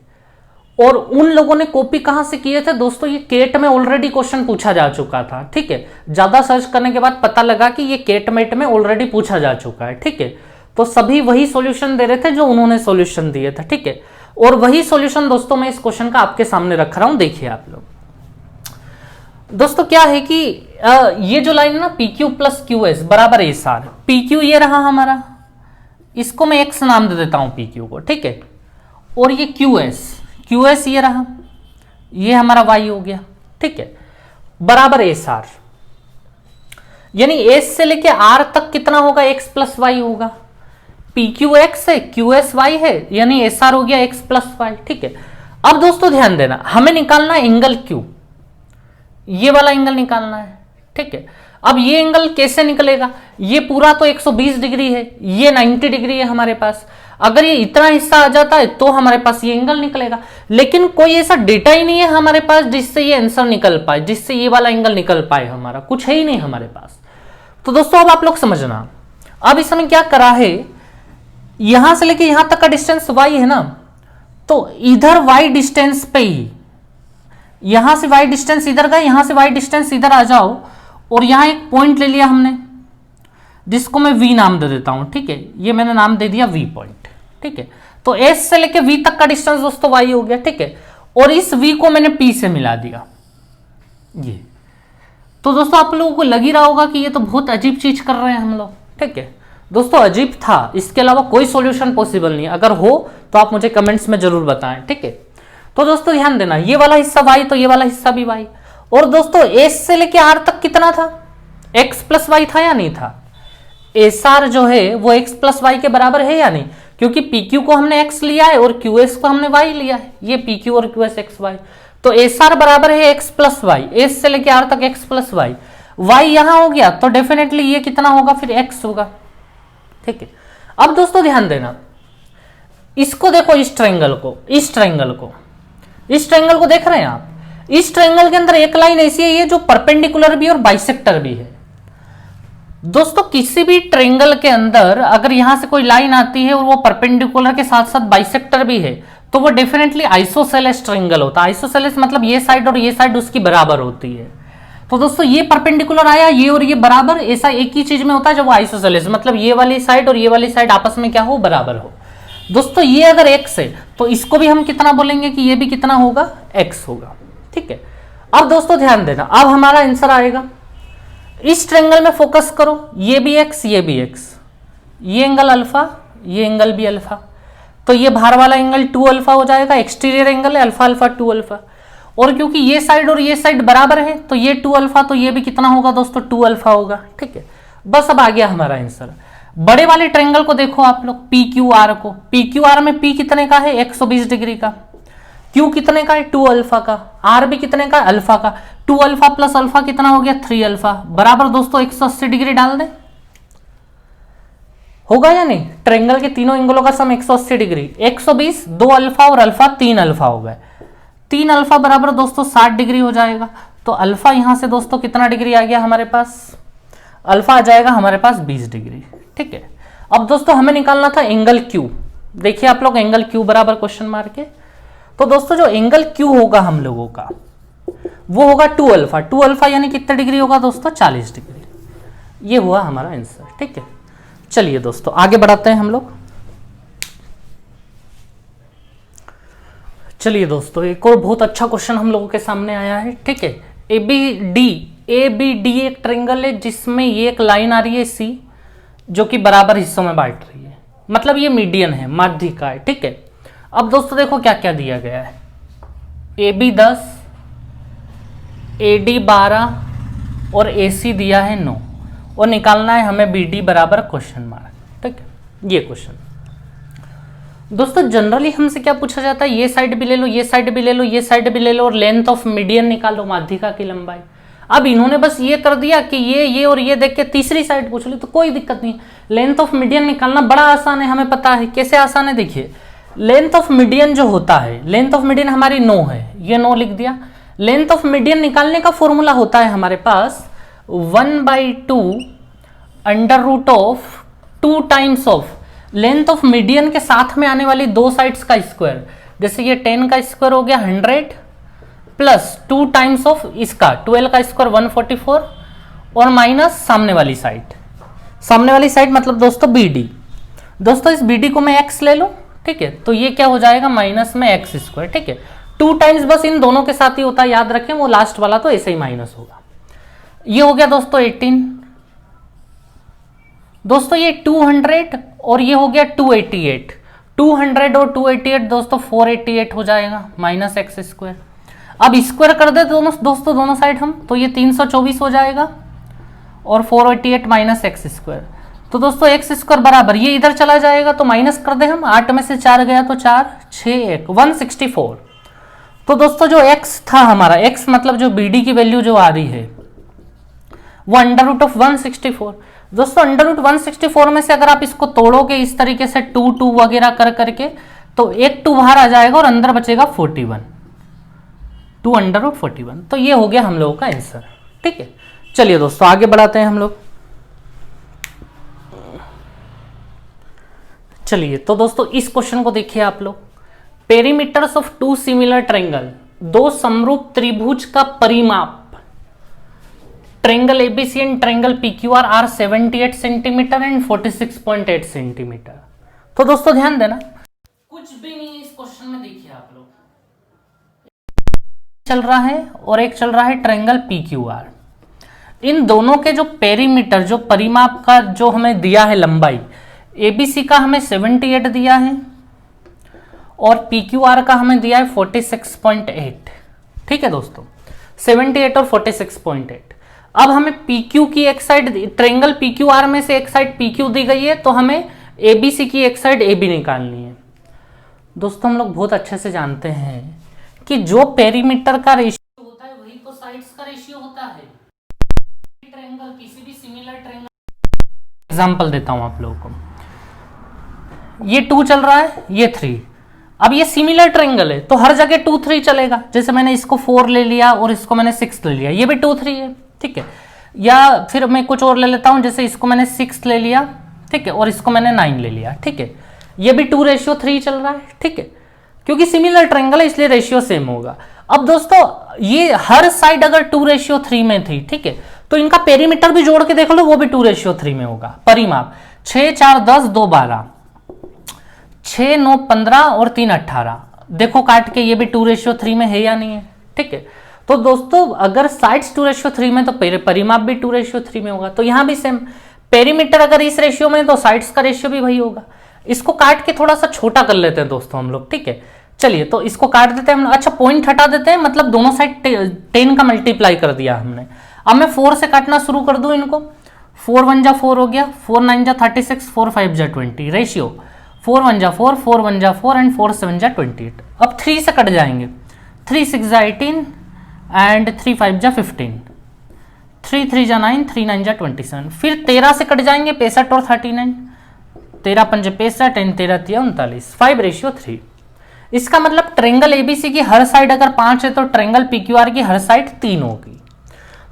और उन लोगों ने कॉपी कहां से किए थे दोस्तों, ये केट में ऑलरेडी क्वेश्चन पूछा जा चुका था। ठीक है, ज्यादा सर्च करने के बाद पता लगा कि ये केट मेट में ऑलरेडी पूछा जा चुका है। ठीक है, तो सभी वही सॉल्यूशन दे रहे थे जो उन्होंने सॉल्यूशन दिए थे। ठीक है, और वही सॉल्यूशन दोस्तों मैं इस क्वेश्चन का आपके सामने रख रहा हूं, देखिए आप लोग। दोस्तों क्या है कि ये जो लाइन है ना, PQ + QS = SR। PQ ये रहा हमारा, इसको मैं X नाम दे देता हूं PQ को। ठीक है, और ये QS ये रहा, ये हमारा Y हो गया। ठीक है, बराबर SR, यानी S से लेके R तक कितना होगा, X + Y होगा। PQ X है, QS Y है, यानी SR हो गया X + Y। ठीक है, अब दोस्तों ध्यान देना, हमें निकालना है एंगल Q, ये वाला एंगल निकालना है। ठीक है, अब ये एंगल कैसे निकलेगा, ये पूरा तो 120 डिग्री है, ये 90 डिग्री है हमारे पास। अगर ये इतना हिस्सा आ जाता है तो हमारे पास ये एंगल निकलेगा, लेकिन कोई ऐसा डेटा ही नहीं है हमारे पास जिससे ये आंसर निकल पाए, जिससे ये वाला एंगल निकल पाए, हमारा कुछ है ही नहीं हमारे पास। तो दोस्तों अब आप लोग समझना, अब इसमें क्या करा है, यहां से लेके यहां तक का डिस्टेंस y है ना, तो इधर y डिस्टेंस पे ही, यहां से y डिस्टेंस इधर गए, यहां से y डिस्टेंस इधर आ जाओ, और यहां एक पॉइंट ले लिया हमने जिसको मैं V नाम दे देता हूं। ठीक है, ये मैंने नाम दे दिया V पॉइंट। ठीक है, तो S से लेके V तक का डिस्टेंस दोस्तों y हो गया। ठीक है, और इस V को मैंने P से मिला दिया ये। तो दोस्तों आप लोगों को लग ही रहा होगा कि ये तो बहुत अजीब चीज कर रहे हैं हम लोग। ठीक है दोस्तों, अजीब था, इसके अलावा कोई सॉल्यूशन पॉसिबल नहीं। अगर हो तो आप मुझे कमेंट्स में जरूर बताएं। ठीक है, तो दोस्तों ध्यान देना, ये वाला हिस्सा y तो ये वाला हिस्सा भी y। और दोस्तों S से लेके R तक कितना था, X + Y था या नहीं था, SR जो है वो X + Y के बराबर है या नहीं, क्योंकि PQ को हमने X लिया है और QS को हमने Y लिया है, ये PQ और QS X Y, तो SR बराबर है X + Y, S से लेके R तक X + Y, Y यहां हो गया तो डेफिनेटली ये कितना होगा, फिर X होगा। ठीक है, अब दोस्तों ध्यान देना, इसको देखो, इस ट्रायंगल को, इस ट्रायंगल को देख रहे हैं आप, इस ट्रायंगल के अंदर एक लाइन ऐसी है ये जो परपेंडिकुलर भी और बाइसेक्टर भी है। दोस्तों किसी भी ट्रायंगल के अंदर अगर यहां से कोई लाइन आती है और वो परपेंडिकुलर के साथ साथ बाइसेक्टर भी है, तो वो डेफिनेटली आइसोसेलेस ट्रायंगल होता है। आइसोसेलेस मतलब ये साइड और ये साइड उसकी बराबर होती है। तो दोस्तों ये परपेंडिकुलर आया, ये और ये बराबर, ऐसा एक ही चीज में होता है जब वो आइसोसेलेस, मतलब ये वाली साइड और ये वाली साइड आपस में क्या हो, बराबर हो। दोस्तों ये अगर x है तो इसको भी हम कितना बोलेंगे कि ये भी कितना होगा, x होगा। ठीक है, अब दोस्तों ध्यान देना, अब हमारा आंसर आएगा, इस ट्रायंगल में फोकस करो, ये भी x, ये भी x, ये एंगल अल्फा, ये एंगल भी अल्फा, तो ये बाहर वाला एंगल 2 अल्फा हो जाएगा, एक्सटीरियर एंगल है अल्फा अल्फा 2 अल्फा, और क्योंकि ये साइड और ये साइड बराबर है तो ये 2 अल्फा, तो ये भी कितना होगा दोस्तों, 2 अल्फा होगा। ठीक है, बस अब आ गया हमारा आंसर। बड़े वाले ट्रायंगल को देखो आप लोग, PQR को, PQR में P कितने का है, 120 डिग्री का, Q कितने का है, 2 अल्फा का, R भी कितने का, अल्फा का, 2 अल्फा + अल्फा कितना हो गया, 3 अल्फा, बराबर दोस्तों 180 डिग्री डाल दें, होगा या नहीं? ट्रायंगल के तीनों एंगलों का सम 180 डिग्री, 120, 2 अल्फा और अल्फा 3 अल्फा हो गए, 3 अल्फा बराबर दोस्तों 60 डिग्री हो जाएगा। तो अल्फा यहां से दोस्तों कितना डिग्री आ गया हमारे पास? अल्फा आ जाएगा हमारे पास 20 डिग्री। ठीक है, अब दोस्तों हमें निकालना था एंगल क्यू। देखिए आप लोग एंगल क्यू बराबर क्वेश्चन मार्क के, तो दोस्तों जो एंगल क्यू होगा हम लोगों का वो होगा 2 अल्फा। 2 अल्फा यानी कितने डिग्री होगा दोस्तों? 40 डिग्री। ये हुआ हमारा आंसर। ठीक है, चलिए दोस्तों आगे बढ़ाते हैं हम लोग। चलिए दोस्तों एक और बहुत अच्छा क्वेश्चन हम लोगों के सामने आया है। ठीक है, ए बी डी एक ट्रायंगल है जिसमें ये एक लाइन आ रही है सी जो कि बराबर हिस्सों में बांट रही है, मतलब ये मीडियन है, माध्यिका है। ठीक है, अब दोस्तों देखो क्या क्या दिया गया है, ए बी 10, ए डी 12 और ए सी दिया है 9 और निकालना है हमें बी डी बराबर क्वेश्चन मार्क। ठीक है, ये क्वेश्चन दोस्तों जनरली हमसे क्या पूछा जाता है, ये साइड भी ले लो, ये साइड भी ले लो, ये साइड भी ले लो और लेंथ ऑफ मीडियन निकालो, माध्यिका की लंबाई। अब इन्होंने बस ये कर दिया कि ये और ये देख के तीसरी साइड पूछ ली, तो कोई दिक्कत नहीं। लेंथ ऑफ मीडियन निकालना बड़ा आसान है, हमें पता है कैसे आसान है। देखिए लेंथ ऑफ मीडियन जो होता है, लेंथ ऑफ मीडियन हमारी 9 है, ये 9 लिख दिया। लेंथ ऑफ मीडियन निकालने का फॉर्मूला होता है हमारे पास 1/2 under root of 2 times of length of median के साथ में आने वाली दो साइड्स का स्क्वायर। जैसे ये 10 का स्क्वायर हो गया 100 प्लस 2 टाइम्स ऑफ इसका 12 का स्क्वायर 144 और माइनस सामने वाली साइड। सामने वाली साइड मतलब दोस्तों बी डी। दोस्तों इस बी डी को मैं एक्स ले लूं, ठीक है, तो ये क्या हो जाएगा माइनस में एक्स स्क्वायर। ठीक है, 2 टाइम्स बस इन दोनों के साथ ही होता है, याद रखें, वो लास्ट वाला तो ऐसे ही माइनस होगा। ये हो गया दोस्तों 18। दोस्तों ये 200 और ये हो गया 288। 200 और 288 दोस्तों 488 हो जाएगा माइनस एक्स स्क्वायर। अब स्क्वायर कर दे दोस्तों दोनों साइड हम, तो ये 324 हो जाएगा और 488 माइनस एक्स स्क्वायर। तो दोस्तों एक्स स्क्वायर बराबर ये इधर चला जाएगा तो माइनस कर दे हम, 8 में से 4 गया तो 4, 6, 1, 164। तो दोस्तों जो x था हमारा, x मतलब जो bd की वैल्यू जो आ रही है वो अंडर रूट ऑफ 164। दोस्तों अंडर रूट 164 में से अगर आप इसको तोड़ोगे इस तरीके से 2 2 वगैरह कर करके, तो एक 2 बाहर आ जाएगा और अंदर बचेगा 41, 2 अंडर रूट 41। तो ये हो गया हम लोगों का आंसर। ठीक है, चलिए दोस्तों आगे बढ़ाते हैं हम लोग। चलिए तो दोस्तों इस क्वेश्चन को देखिए आप लोग, पेरीमीटर्स ऑफ 2 सिमिलर ट्रायंगल, 2 समरूप त्रिभुज का परिमाप triangle ABC and triangle PQR are 78 centimetre and 46.8 centimetre. तो दोस्तों ध्यान देना, कुछ भी नहीं है इस क्वेश्चन में। देखिए आप लोग, चल रहा है और एक चल रहा है ट्रायंगल पीक्यूआर। इन दोनों के जो पेरीमीटर, जो परिमाप का जो हमें दिया है लंबाई, एबीसी का हमें 78 दिया है और पीक्यूआर का हमें दिया है 46.8। ठीक है दोस्तों, 78 और 46.8। अब हमें PQ की एक साइड, ट्रायंगल PQR में से एक साइड PQ दी गई है, तो हमें ABC की एक साइड AB निकालनी है। दोस्तों हम लोग बहुत अच्छे से जानते हैं कि जो पेरीमीटर का रेशियो होता है वही तो साइड्स का रेशियो होता है। ट्रायंगल, किसी भी सिमिलर ट्रायंगल, एग्जांपल देता हूं आप लोगों को, ये 2 चल रहा है, ये 3। अब ये सिमिलर ट्रायंगल है तो हर जगह 2 3 चलेगा। जैसे मैंने इसको 4 ले लिया और इसको मैंने 6 ले लिया, ये भी 2 3 है। ठीक है, या फिर मैं कुछ और ले लेता हूं, जैसे इसको मैंने 6 ले लिया, ठीक है, और इसको मैंने 9 ले लिया। ठीक है, ये भी 2:3 चल रहा है। ठीक है, क्योंकि सिमिलर ट्रायंगल है इसलिए रेशियो सेम होगा। अब दोस्तों ये हर साइड अगर 2:3 में थी, ठीक है, तो इनका पेरीमीटर भी जोड़ के देख लो, वो भी 2:3 में होगा। परिमाप 6 4 10 2 12, 6 9 15 और 3 18। देखो काट के, ये भी 2:3 में है या नहीं है। ठीक है, तो दोस्तों अगर साइड्स 2:3 में तो परिमाप भी 2:3 में होगा। तो यहां भी सेम, पेरीमीटर अगर इस रेशियो में तो साइड्स का रेशियो भी वही होगा। इसको काट के थोड़ा सा छोटा कर लेते हैं दोस्तों हम लोग। ठीक है, चलिए तो इसको काट देते हैं हम। अच्छा, पॉइंट हटा देते हैं, मतलब दोनों साइड 10 का मल्टीप्लाई कर दिया हमने। अब मैं 4 से काटना शुरू कर दूं इनको। 4 1 जा 4 हो गया, 4 9 जा 36, 4 5 जा 20। रेशियो 4 1 जा 4, 4 1 जा 4 एंड 4 7 जा 28। अब 3 से कट जाएंगे, 3 6 जा 18 एंड 3 5 जा 15, 3 3 जा 9, 3 9 जा 27। फिर 13 से कट जाएंगे, 65 और 39, 13 पंजे 65, 10 13 3 39, 5:3। इसका मतलब ट्रेंगल एबीसी की हर साइड अगर 5 है तो ट्रेंगल पीक्यूआर की हर साइड 3 होगी।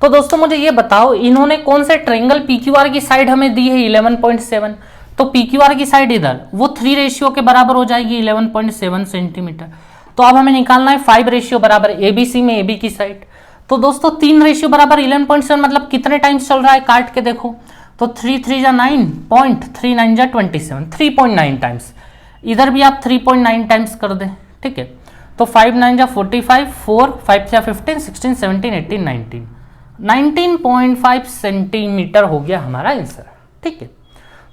तो दोस्तों मुझे ये बताओ, इन्होंने कौन से ट्रेंगल पीक्यूआर की साइड हमें दी है 11.7, तो पीक्यूआर की साइड इधर वो 3 रेशियो के बराबर हो जाएगी 11.7 सेंटीमीटर। तो अब हमें निकालना है 5 रेशियो बराबर एबीसी में एबी की साइड। तो दोस्तों 3 रेशियो बराबर 11.7 मतलब कितने टाइम्स चल रहा है, काट के देखो तो 3 3 जा 9, 3 9 जा 27, 3.9 टाइम्स। इधर भी आप 3.9 टाइम्स कर दें, ठीक है। तो 5 9 जा 45, 4 5 जा 15, 16 17 18 19, 19.5 सेंटीमीटर हो गया हमारा आंसर, ठीक है।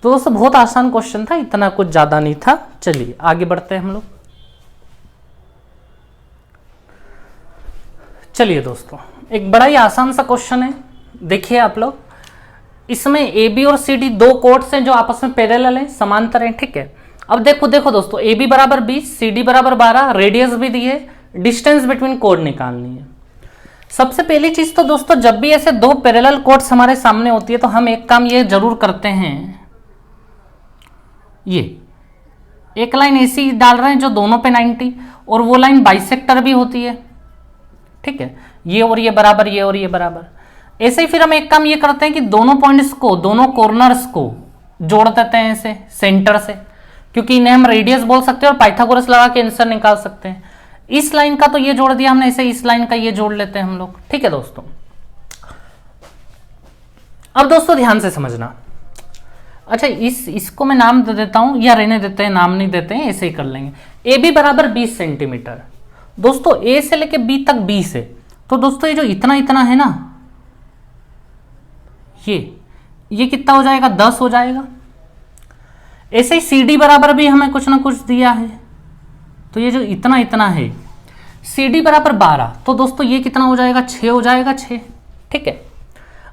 तो दोस्तों बहुत आसान क्वेश्चन था, इतना कुछ ज्यादा नहीं था। चलिए आगे बढ़ते हैं हम लोग। चलिए दोस्तों एक बड़ा ही आसान सा क्वेश्चन है, देखिए आप लोग। इसमें ए बी और सी डी दो कोड्स हैं जो आपस में पैरेलल हैं, समांतर हैं, ठीक है। अब देखो दोस्तों, ए बी बराबर 20, सी डी बराबर 12, रेडियस भी दी है, डिस्टेंस बिटवीन कोड निकालनी है। सबसे पहली चीज तो दोस्तों, जब भी ऐसे दो पैरेलल कोड्स हमारे सामने होती है तो हम एक काम ये जरूर करते हैं, ये एक लाइन ऐसी डाल रहे हैं जो दोनों पे 90 और वो लाइन बाइसेक्टर भी होती है, ठीक है। ये और ये बराबर, ये और ये बराबर। ऐसे ही फिर हम एक काम ये करते हैं कि दोनों पॉइंट्स को, दोनों कॉर्नर्स को जोड़ देते हैं ऐसे सेंटर से, क्योंकि इन्हें हम रेडियस बोल सकते हैं और पाइथागोरस लगा के आंसर निकाल सकते हैं। इस लाइन का तो ये जोड़ दिया हमने, ऐसे इस लाइन का ये जोड़ लेते हैं हम लोग, ठीक है दोस्तों। अब दोस्तों ध्यान से समझना, अच्छा इसको मैं नाम दे देता हूं या रहने देते हैं, नाम नहीं देते हैं, ऐसे ही कर लेंगे। ए बी बराबर 20 सेंटीमीटर। दोस्तों ए से लेके बी तक 20 है, तो दोस्तों ये जो इतना इतना है ना, ये कितना हो जाएगा, 10 हो जाएगा। ऐसे ही सी डी बराबर भी हमें कुछ ना कुछ दिया है, तो ये जो इतना इतना है, सी डी बराबर 12, तो दोस्तों ये कितना हो जाएगा, 6 हो जाएगा, 6, ठीक है।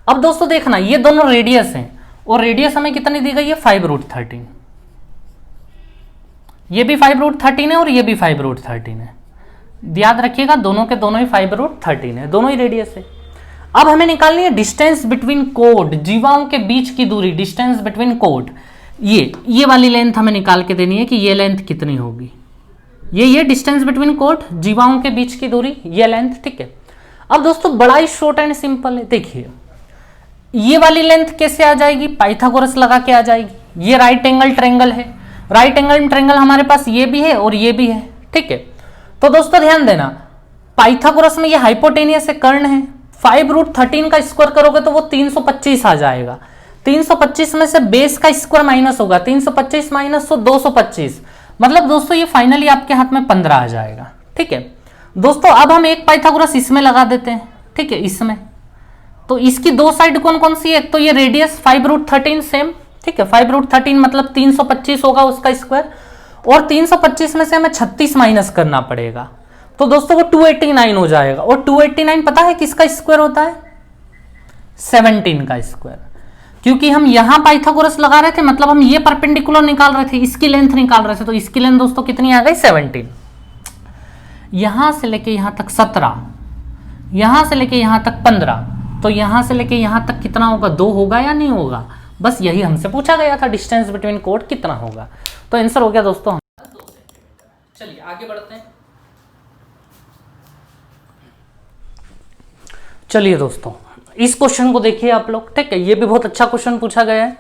अब दोस्तों देखना, ये दोनों रेडियस हैं और रेडियस हमें कितनी दी गई है, 5√13। ये भी 5√13 है और ये भी 5√13 है, याद रखिएगा दोनों के दोनों ही 5√13 है, दोनों ही रेडियस है। अब हमें निकालनी है डिस्टेंस बिटवीन कोड, जीवाओं के बीच की दूरी, डिस्टेंस बिटवीन कोड। ये वाली लेंथ हमें निकाल के देनी है कि ये लेंथ कितनी होगी, ये डिस्टेंस बिटवीन कोड, जीवाओं के बीच की दूरी, ये लेंथ, ठीक है। अब दोस्तों बड़ा ही शॉर्ट एंड सिंपल है, देखिए ये वाली लेंथ कैसे आ जाएगी, पाइथागोरस लगा के आ जाएगी। ये राइट एंगल ट्रायंगल है, राइट एंगल ट्रायंगल हमारे पास ये भी है और ये भी है, ठीक है। तो दोस्तों ध्यान देना, पाइथागोरस में ये हाइपोटेनियस है, कर्ण है, 5√13 का स्क्वायर करोगे तो वो 325 आ जाएगा। 325 में से बेस का स्क्वायर माइनस होगा, 325 माइनस 225, मतलब दोस्तों ये फाइनली आपके हाथ में 15 आ जाएगा, ठीक है दोस्तों। अब हम एक पाइथागोरस इसमें लगा देते हैं, ठीक है, इसमें। तो इसकी दो साइड कौन कौन सी है, तो ये रेडियस 5√13 सेम, ठीक है, 5√13 मतलब 325 होगा उसका स्क्वायर, और 325 में से हमें 36 माइनस करना पड़ेगा, तो दोस्तों वो 289 हो जाएगा। और 289 पता है किसका स्क्वायर होता है, 17 का स्क्वायर। क्योंकि हम यहां पाइथागोरस लगा रहे थे, मतलब हम ये परपेंडिकुलर निकाल रहे थे, इसकी लेंथ निकाल रहे थे, तो इसकी लेंथ दोस्तों कितनी आ गई, 17। यहां से लेके यहां तक 17, यहां से लेके यहां तक 15, तो यहां से लेके यहां तक कितना होगा, 2 होगा या नहीं होगा, बस यही हमसे पूछा गया था, डिस्टेंस बिटवीन कोड कितना होगा। तो आंसर हो गया दोस्तों। चलिए आगे बढ़ते हैं। चलिए दोस्तों इस क्वेश्चन को देखिए आप लोग, ठीक है, ये भी बहुत अच्छा क्वेश्चन पूछा गया है।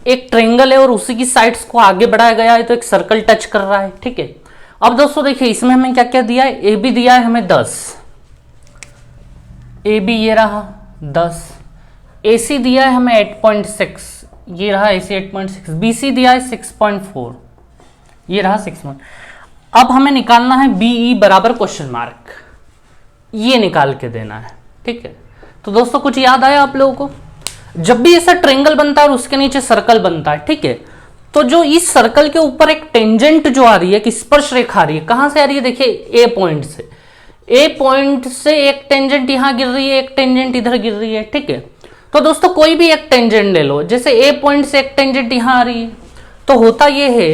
एक ट्रायंगल है और उसी की साइड्स को आगे बढ़ाया गया है, तो एक सर्कल टच कर रहा है, ठीक है। अब दोस्तों देखिए इसमें हमें क्या क्या दिया है, ए बी दिया है हमें 10, ए बी ये रहा 10, ए सी दिया है हमें 8.6, ये रहा ए सी 8.6, बी सी दिया है 6.4, ये रहा 6. अब हमें निकालना है बी ई बराबर क्वेश्चन मार्क, ये निकाल के देना है, ठीक है। तो दोस्तों कुछ याद आया आप लोगों को, जब भी ऐसा ट्रायंगल बनता है और उसके नीचे सर्कल बनता है, ठीक है, तो जो इस सर्कल के ऊपर एक टेंजेंट जो आ रही है, एक स्पर्श रेखा आ रही है, कहां से आ रही है, देखिए ए पॉइंट से, ए पॉइंट से एक टेंजेंट यहां गिर रही है, एक टेंजेंट इधर गिर रही है, ठीक है। तो दोस्तों कोई भी एक टेंजेंट ले लो, जैसे ए पॉइंट से एक टेंजेंट यहां आ रही है, तो होता ये है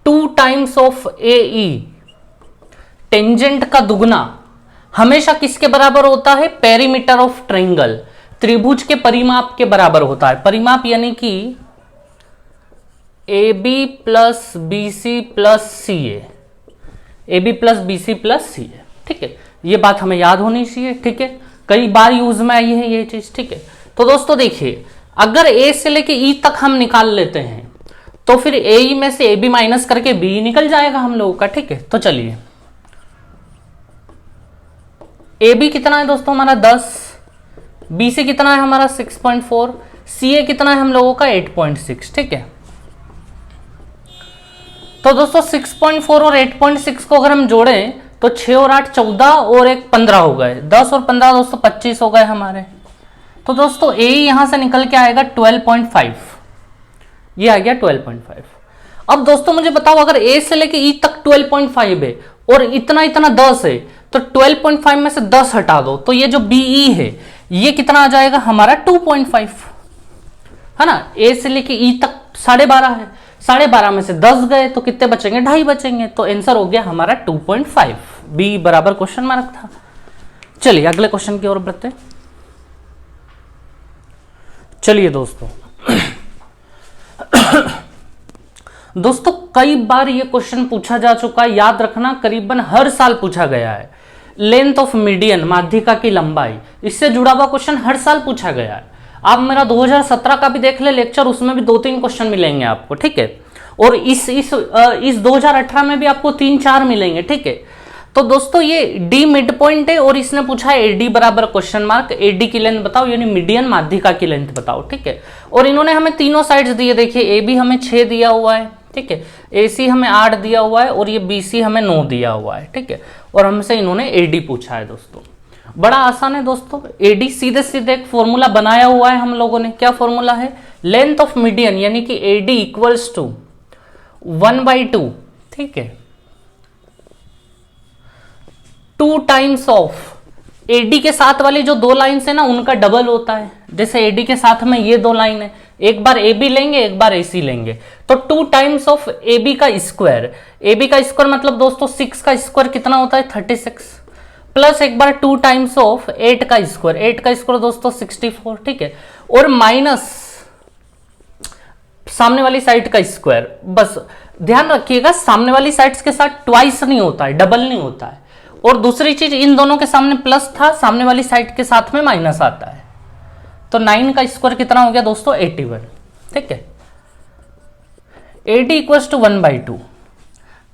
2 times of A E, tangent का दुगना हमेशा किसके बराबर होता है, पेरीमीटर ऑफ ट्रायंगल, त्रिभुज के परिमाप के बराबर होता है। परिमाप यानी कि A B plus B C plus C A B plus B C plus C A, ठीक है। ये बात हमें याद होनी चाहिए, ठीक है, कई बार यूज में आई है ये चीज, ठीक है। तो दोस्तों देखिए, अगर ए से लेके ई तक हम निकाल लेते हैं तो फिर ए ई में से ए बी माइनस करके बी निकल जाएगा हम लोगों का, ठीक है। तो चलिए, ए बी कितना है दोस्तों हमारा 10, बी सी कितना है हमारा 6.4, सी ए कितना है हम लोगों का 8.6, ठीक है। तो दोस्तों 6.4 और 8.6 को अगर हम जोड़ें तो 6 और 8 14 और 1 15 हो गए, 10 और 15 दोस्तों 25 हो गए हमारे। तो दोस्तों ए यहां से निकल के आएगा 12.5, ये आ गया 12.5। अब दोस्तों मुझे बताओ, अगर ए से लेके ई तक 12.5 है और इतना इतना 10 है, तो 12.5 में से 10 हटा दो तो ये जो बीई है ये कितना आ जाएगा हमारा 2.5, है ना। ए से लेके ई तक 12.5 है, 12.5 में से 10 गए तो कितने बचेंगे, 2.5 बचेंगे। तो आंसर हो गया हमारा 2.5, बी बराबर क्वेश्चन मार्क था। चलिए अगले क्वेश्चन की ओर बढ़ते। चलिए दोस्तों दोस्तों कई बार ये क्वेश्चन पूछा जा चुका है, याद रखना करीबन हर साल पूछा गया है। लेंथ ऑफ मीडियन, माध्यिका की लंबाई, इससे जुड़ा हुआ क्वेश्चन हर साल पूछा गया है। आप मेरा 2017 का भी देख ले लेक्चर, उसमें भी 2-3 क्वेश्चन मिलेंगे आपको, ठीक है। और इस 2018 में भी आपको 3-4 मिलेंगे, ठीक है। तो दोस्तों ये डी मिड पॉइंट है और इसने पूछा है एडी बराबर क्वेश्चन मार्क, एडी की लेंथ बताओ, यानी मीडियन माध्यिका की लेंथ बताओ, ठीक है। और इन्होंने हमें तीनों साइड्स दिए, देखिए ए बी हमें 6 दिया हुआ है, ठीक है, ए सी हमें 8 दिया हुआ है और ये बी सी हमें 9 दिया हुआ है, ठीक है। और हमसे इन्होंने एडी पूछा है दोस्तों। बड़ा आसान है दोस्तों, एडी सीधे सीधे एक फॉर्मूला बनाया हुआ है हम लोगों ने। क्या फॉर्मूला है, लेंथ ऑफ मीडियन यानी कि एडी इक्वल्स टू 1/2, ठीक है, 2 टाइम्स ऑफ एडी के साथ वाली जो 2 लाइन्स है ना उनका डबल होता है। जैसे एडी के साथ में ये 2 लाइन है, एक बार ए बी लेंगे एक बार ए सी लेंगे, तो 2 टाइम्स ऑफ ए बी का स्क्वायर, ए बी का स्क्वायर मतलब दोस्तों 6 का स्क्वायर कितना होता है 36, प्लस एक बार 2 टाइम्स ऑफ 8 का स्क्वायर, 8 का स्क्वायर दोस्तों 64, ठीक है, और माइनस सामने वाली साइड का स्क्वायर। बस ध्यान रखिएगा सामने वाली साइड्स के साथ ट्वाइस नहीं होता है, डबल नहीं होता है। और दूसरी चीज, इन दोनों के सामने प्लस था, सामने वाली साइड के साथ में माइनस आता है। तो 9 का स्क्वायर कितना हो गया दोस्तों 81, ठीक है। AD equals to 1/2,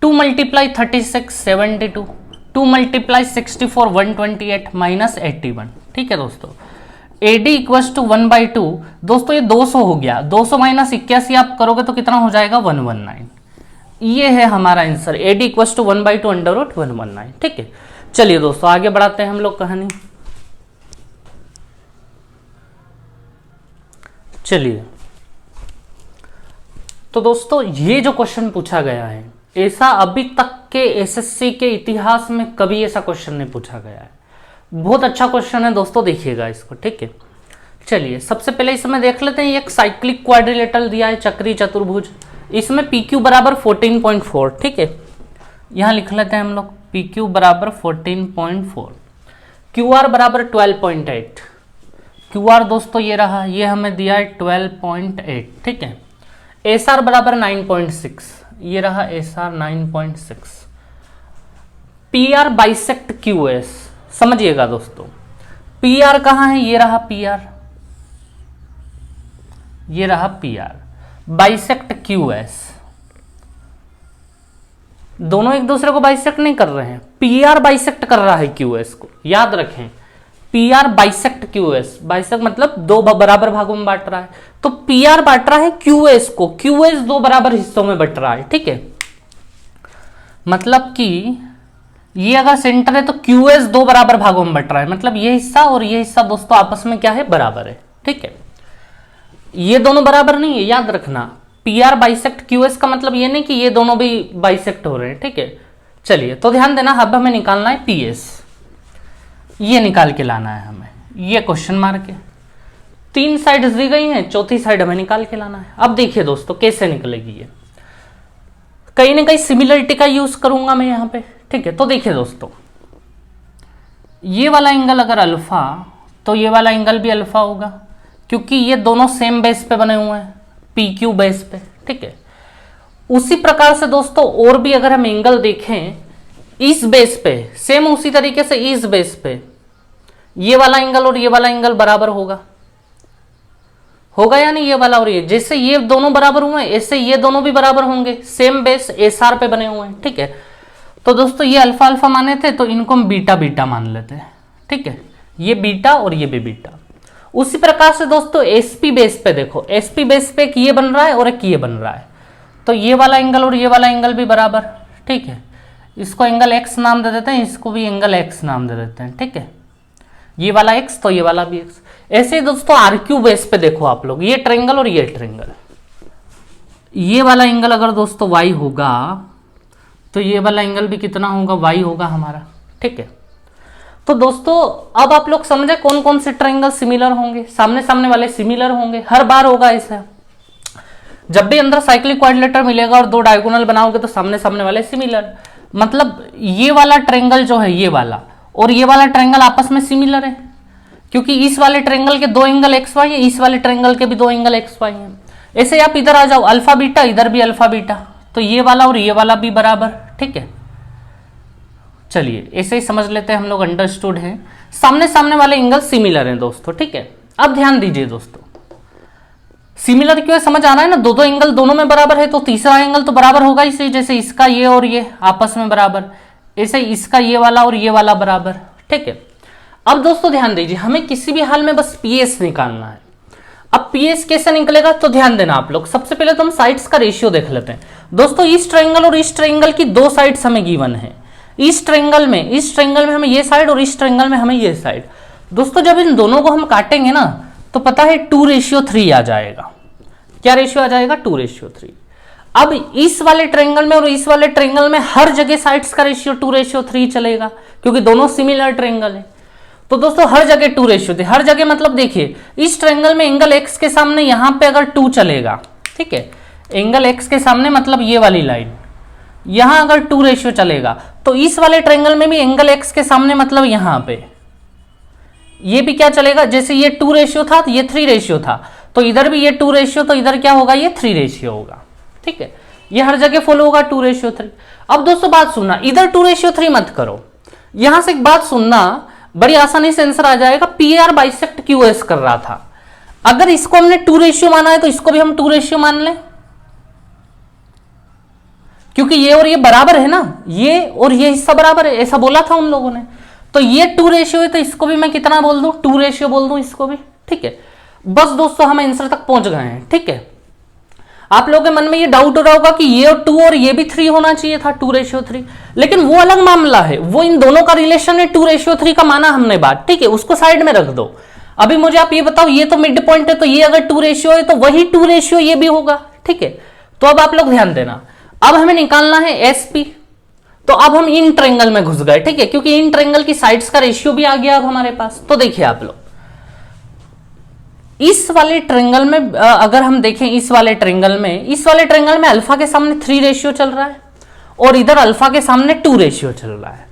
2 multiply 36 72, 2 multiply 64 128 minus 81, ठीक है दोस्तों। एडी इक्वल्स टू 1/2 दोस्तों ये 200 हो गया, 200 माइनस 81 आप करोगे तो कितना हो जाएगा 119। ये है हमारा answer, AD equals to 1/2 under root 119, ठीक है। चलिए दोस्तों आगे बढ़ाते हैं हम लोग कहानी। चलिए तो दोस्तों ये जो क्वेश्चन पूछा गया है, ऐसा अभी तक के एसएससी के इतिहास में कभी ऐसा क्वेश्चन नहीं पूछा गया है। बहुत अच्छा क्वेश्चन है दोस्तों, देखिएगा इसको, ठीक है। चलिए सबसे पहले इसमें देख लेते हैं, एक साइक्लिक क्वाड्रिलेटरल दिया है, चक्री चतुर्भुज, इसमें पी क्यू बराबर 14.4, ठीक है। यहां लिख लेते हैं हम लोग पी क्यू बराबर 14.4, क्यू आर बराबर 12.8, क्यू आर दोस्तों ये रहा, ये हमें दिया है 12.8, ठीक है। एस आर बराबर 9.6, ये रहा S R 9.6। P R bisect Q S, समझिएगा दोस्तों पी आर कहां है, ये रहा पी आर, ये रहा P R, bisect Q S, दोनों एक दूसरे को बाइसेक्ट नहीं कर रहे हैं, पी आर बाइसेक्ट कर रहा है क्यू एस को, याद रखें P R bisect Q S, bisect मतलब 2 बराबर भागों में बांट रहा है, तो पी आर बांट रहा है क्यू एस को, क्यू एस 2 बराबर हिस्सों में बट रहा है, ठीक है। मतलब कि ये अगर सेंटर है तो क्यू एस 2 बराबर भागों में बट रहा है, मतलब ये हिस्सा और ये हिस्सा दोस्तों आपस में क्या है, बराबर है, ठीक है। ये दोनों बराबर नहीं है, याद रखना, P R bisect Q S का मतलब ये नहीं कि ये दोनों भी बाइसेक्ट हो रहे हैं, ठीक है। चलिए तो ध्यान देना, अब हमें निकालना है पी एस, ये निकाल के लाना है हमें, ये क्वेश्चन मार्क है, 3 साइड्स दी गई हैं, चौथी साइड हमें निकाल के लाना है। अब देखिए दोस्तों कैसे निकलेगी ये, कहीं ना कहीं सिमिलरिटी का यूज करूंगा मैं यहाँ पे, ठीक है। तो देखिए दोस्तों ये वाला एंगल अगर अल्फा, तो ये वाला एंगल भी अल्फा होगा, क्योंकि ये दोनों सेम बेस पे बने हुए हैं, पी क्यू बेस पे, ठीक है। उसी प्रकार से दोस्तों और भी अगर हम एंगल देखें इस बेस पे, सेम उसी तरीके से इस बेस पे ये वाला एंगल और ये वाला एंगल बराबर होगा, होगा या नहीं? ये वाला और ये, जैसे ये दोनों बराबर हुए ऐसे ये दोनों भी बराबर होंगे, सेम बेस एस आर पे बने हुए हैं, ठीक है। तो दोस्तों ये अल्फा अल्फा माने थे तो इनको हम बीटा बीटा मान लेते हैं, ठीक है, ये बीटा और ये भी बीटा। उसी प्रकार से दोस्तों एसपी बेस पे देखो, एसपी बेस पे एक ये बन रहा है और एक ये बन रहा है, तो ये वाला एंगल और ये वाला एंगल भी बराबर, ठीक है। इसको एंगल एक्स नाम दे देते हैं, इसको भी एंगल एक्स नाम दे देते हैं, ठीक है। ये वाला एक्स तो ये वाला भी एक्स। ऐसे ही दोस्तों आरक्यू बेस पे देखो आप लोग, ये ट्रायंगल और ये ट्रायंगल, ये वाला एंगल अगर दोस्तों वाई होगा तो ये वाला एंगल भी कितना होगा? वाई होगा हमारा, ठीक है। तो दोस्तों अब आप लोग समझे कौन कौन से ट्रायंगल सिमिलर होंगे, सामने सामने वाले सिमिलर होंगे, हर बार होगा ऐसा। जब भी अंदर साइक्लिक क्वाड्रिलेटरल मिलेगा और दो डायगोनल बनाओगे तो सामने सामने वाले सिमिलर, मतलब ये वाला ट्रायंगल जो है ये वाला और ये वाला ट्रायंगल आपस में सिमिलर है, क्योंकि इस वाले ट्रायंगल के दो एंगल एक्स वाई है, इस वाले ट्रायंगल के भी दो एंगल एक्स वाई है। ऐसे आप इधर आ जाओ, अल्फा बीटा, इधर भी अल्फा बीटा, तो ये वाला और ये वाला भी बराबर, ठीक है। चलिए ऐसे ही समझ लेते हैं हम लोग, अंडरस्टूड है, सामने सामने वाले एंगल सिमिलर हैं दोस्तों, ठीक है। अब ध्यान दीजिए दोस्तों, सिमिलर क्यों है समझ आ रहा है ना, दो दो एंगल दोनों में बराबर है तो तीसरा एंगल तो बराबर होगा इसे, जैसे इसका ये और ये आपस में बराबर, ऐसे इसका ये वाला और ये वाला बराबर, ठीक है। अब दोस्तों ध्यान दीजिए, हमें किसी भी हाल में बस पीएस निकालना है। अब पीएस कैसे निकलेगा तो ध्यान देना आप लोग, सबसे पहले तो हम साइड्स का रेशियो देख लेते हैं दोस्तों। इस ट्रायंगल और इस ट्रायंगल की दो साइड्स हमें गिवन है, इस ट्रायंगल में हमें ये साइड और इस ट्रायंगल में हमें ये साइड। दोस्तों जब इन दोनों को हम काटेंगे ना तो पता है 2:3 आ जाएगा। क्या रेशियो आ जाएगा? 2:3। अब इस वाले ट्रायंगल में और इस वाले ट्रायंगल में हर जगह साइड्स का रेशियो 2:3 चलेगा, क्योंकि दोनों सिमिलर ट्रायंगल है। तो दोस्तों हर जगह 2:3, हर जगह मतलब देखिए इस ट्रायंगल में एंगल एक्स के सामने यहां पे अगर 2 चलेगा, ठीक है, एंगल एक्स के सामने मतलब ये वाली लाइन, यहां अगर 2 चलेगा तो इस वाले ट्रायंगल में भी एंगल एक्स के सामने मतलब यहां पे ये भी क्या चलेगा, जैसे ये 2 था तो ये 3 था, तो इधर भी ये 2 तो इधर क्या होगा, ये 3 होगा, ठीक है। ये हर जगह फॉलो होगा 2:3। अब दोस्तों बात सुनना, इधर 2:3 मत करो, यहां से एक बात सुनना, बड़ी आसानी से आंसर आ जाएगा। P R bisect Q S कर रहा था, अगर इसको हमने 2 माना है तो इसको भी हम 2 मान लें, क्योंकि ये और ये बराबर है ना, ये और ये हिस्सा बराबर है, ऐसा बोला था उन लोगों ने। तो ये 2 है तो इसको भी मैं कितना बोल दूं, 2 बोल दूं इसको भी, ठीक है। बस दोस्तों हम आंसर तक पहुंच गए हैं, ठीक है। आप लोगों के मन में ये डाउट हो रहा होगा कि ये 2 और ये भी 3 होना चाहिए था, 2:3, लेकिन वो अलग मामला है, वो इन दोनों का रिलेशन है, 2:3 का माना हमने बात, ठीक है, उसको साइड में रख दो। अभी मुझे आप ये बताओ, ये तो मिड पॉइंट है, तो ये अगर 2 है तो वही 2 ये भी होगा, ठीक है। तो अब आप लोग ध्यान देना, अब हमें निकालना है एसपी, तो अब हम इन ट्रायंगल में घुस गए, ठीक है, क्योंकि इन ट्रायंगल की साइड्स का रेशियो भी आ गया अब हमारे पास। तो देखिए आप लोग, इस वाले ट्रायंगल में अगर हम देखें, इस वाले ट्रायंगल में अल्फा के सामने 3 चल रहा है और इधर अल्फा के सामने 2 चल रहा है,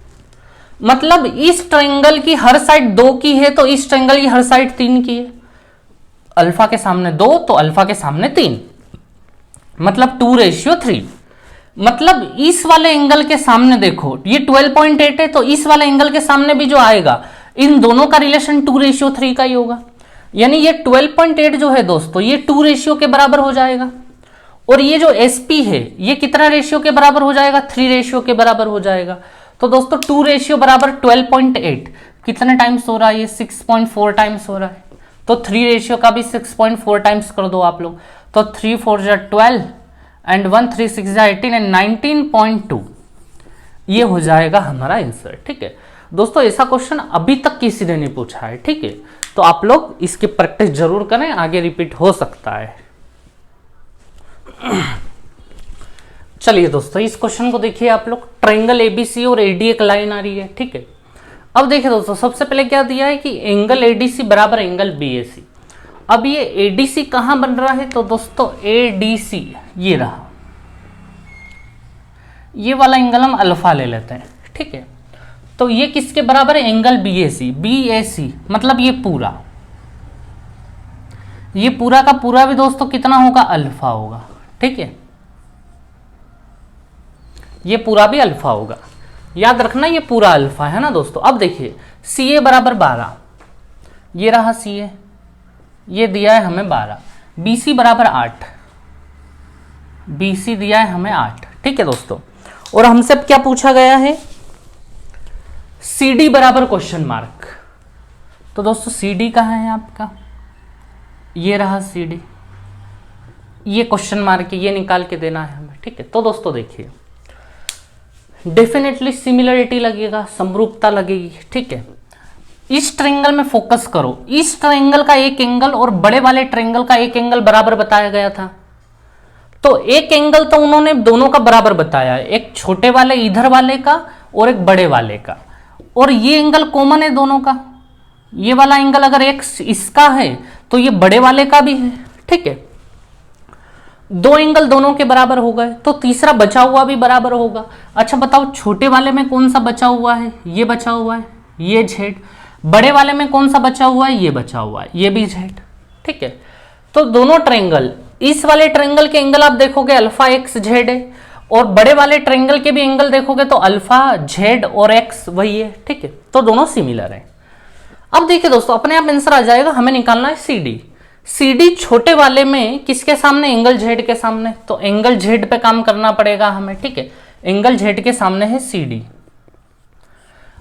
मतलब इस ट्रायंगल की हर साइड 2 की है तो इस ट्रायंगल की हर साइड 3 की है। अल्फा के सामने 2 तो अल्फा के सामने 3, मतलब 2:3। मतलब इस वाले एंगल के सामने देखो ये 12.8 है, तो इस वाले एंगल के सामने भी जो आएगा इन दोनों का रिलेशन 2:3 का ही होगा, यानी ये 12.8 जो है दोस्तों ये 2 के बराबर हो जाएगा। और ये जो SP है ये कितना रेशियो के बराबर हो जाएगा, 3 के बराबर हो जाएगा। तो दोस्तों 2 बराबर 12.8 कितने टाइम्स हो रहा है, ये 6.4 टाइम्स हो रहा है, तो 3 का भी 6.4 टाइम्स कर दो आप लोग, तो 3 4 12 एंड 1 3 6 18 एंड 19.2 ये हो जाएगा हमारा आंसर, ठीक है। दोस्तों ऐसा क्वेश्चन अभी तक किसी ने नहीं पूछा है, ठीक है, तो आप लोग इसकी प्रैक्टिस जरूर करें, आगे रिपीट हो सकता है। चलिए दोस्तों इस क्वेश्चन को देखिए आप लोग, ट्रायंगल एबीसी और एडी एक लाइन आ रही है, ठीक है। अब देखिए दोस्तों सबसे पहले क्या दिया है कि एंगल एडीसी बराबर एंगल बीएसी। अब ये एडीसी कहां बन रहा है, तो दोस्तों एडीसी ये रहा, ये वाला एंगल हम अल्फा ले लेते हैं, ठीक है। तो ये किसके बराबर है, एंगल बीएसी मतलब ये पूरा का पूरा भी दोस्तों कितना होगा, अल्फा होगा, ठीक है। ये पूरा भी अल्फा होगा, याद रखना ये पूरा अल्फा है ना दोस्तों। अब देखिए सी ए बराबर 12, ये रहा सी ए, ये दिया है हमें 12, बी सी बराबर 8, बी सी दिया है हमें 8, ठीक है दोस्तों। और हमसे क्या पूछा गया है, सी डी बराबर क्वेश्चन मार्क। तो दोस्तों सी डी कहाँ है आपका, ये रहा सी डी, ये क्वेश्चन मार्क है, ये निकाल के देना है हमें, ठीक है। तो दोस्तों देखिए डेफिनेटली सिमिलरिटी लगेगा, समरूपता लगेगी, ठीक है। इस ट्रायंगल में फोकस करो, इस ट्रायंगल का एक एंगल और बड़े वाले ट्रायंगल का एक एंगल बराबर बताया गया था। तो एक एंगल तो उन्होंने दोनों का बराबर बताया है, एक छोटे वाले इधर वाले का और एक बड़े वाले का, और ये एंगल कॉमन है दोनों का। ये वाला एंगल अगर एक इसका है तो ये बड़े वाले का भी है, ठीक है। दो एंगल दोनों के बराबर हो गए, तो तीसरा बचा हुआ भी बराबर होगा। अच्छा बताओ छोटे वाले में कौन सा बचा हुआ है, ये बचा हुआ है, ये जेड। बड़े वाले में कौन सा बचा हुआ है, ये बचा हुआ है, ये भी जेड, ठीक है। तो दोनों ट्रायंगल, इस वाले ट्रायंगल के एंगल आप देखोगे अल्फा एक्स जेड है, और बड़े वाले ट्रायंगल के भी एंगल देखोगे तो अल्फा जेड और एक्स वही है, ठीक है। तो दोनों सिमिलर है। अब देखिए दोस्तों अपने आप आंसर आ जाएगा, हमें निकालना है सी डी। सी डी छोटे वाले में किसके सामने, एंगल जेड के सामने, तो एंगल जेड पे काम करना पड़ेगा हमें, ठीक है। एंगल जेड के सामने है सी डी।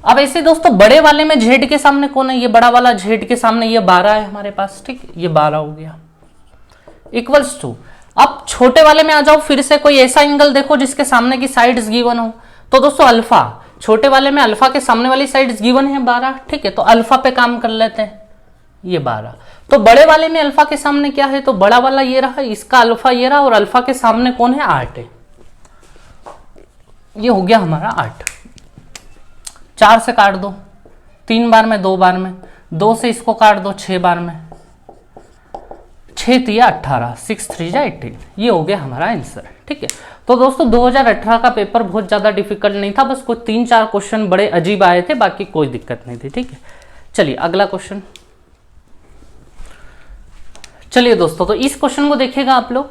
अब ऐसे दोस्तों बड़े वाले में जेड के सामने कौन है, ये बड़ा वाला जेड के सामने ये 12 है हमारे पास, ठीक है, ये 12 हो गया इक्वल्स टू। अब छोटे वाले में आ जाओ, फिर से कोई ऐसा एंगल देखो जिसके सामने की साइड्स गिवन हो। तो दोस्तों अल्फा, छोटे वाले में अल्फा के सामने वाली साइड्स गिवन है 12, ठीक है। तो अल्फा पे काम कर लेते हैं, ये 12। तो बड़े वाले में अल्फा के सामने क्या है, तो बड़ा वाला ये रहा, इसका अल्फा ये रहा, और अल्फा के सामने कौन है, 8 है। ये हो गया हमारा 8। 4 से काट दो, 3 बार में, 2 बार में, 2 से इसको काट दो 6 बार में, 6 3 18, 6 3 18। ये हो गया हमारा आंसर, ठीक है। तो दोस्तों 2018 का पेपर बहुत ज्यादा डिफिकल्ट नहीं था, बस कुछ 3-4 क्वेश्चन बड़े अजीब आए थे, बाकी कोई दिक्कत नहीं थी, ठीक है। चलिए अगला क्वेश्चन। चलिए दोस्तों तो इस क्वेश्चन को देखिएगा आप लोग।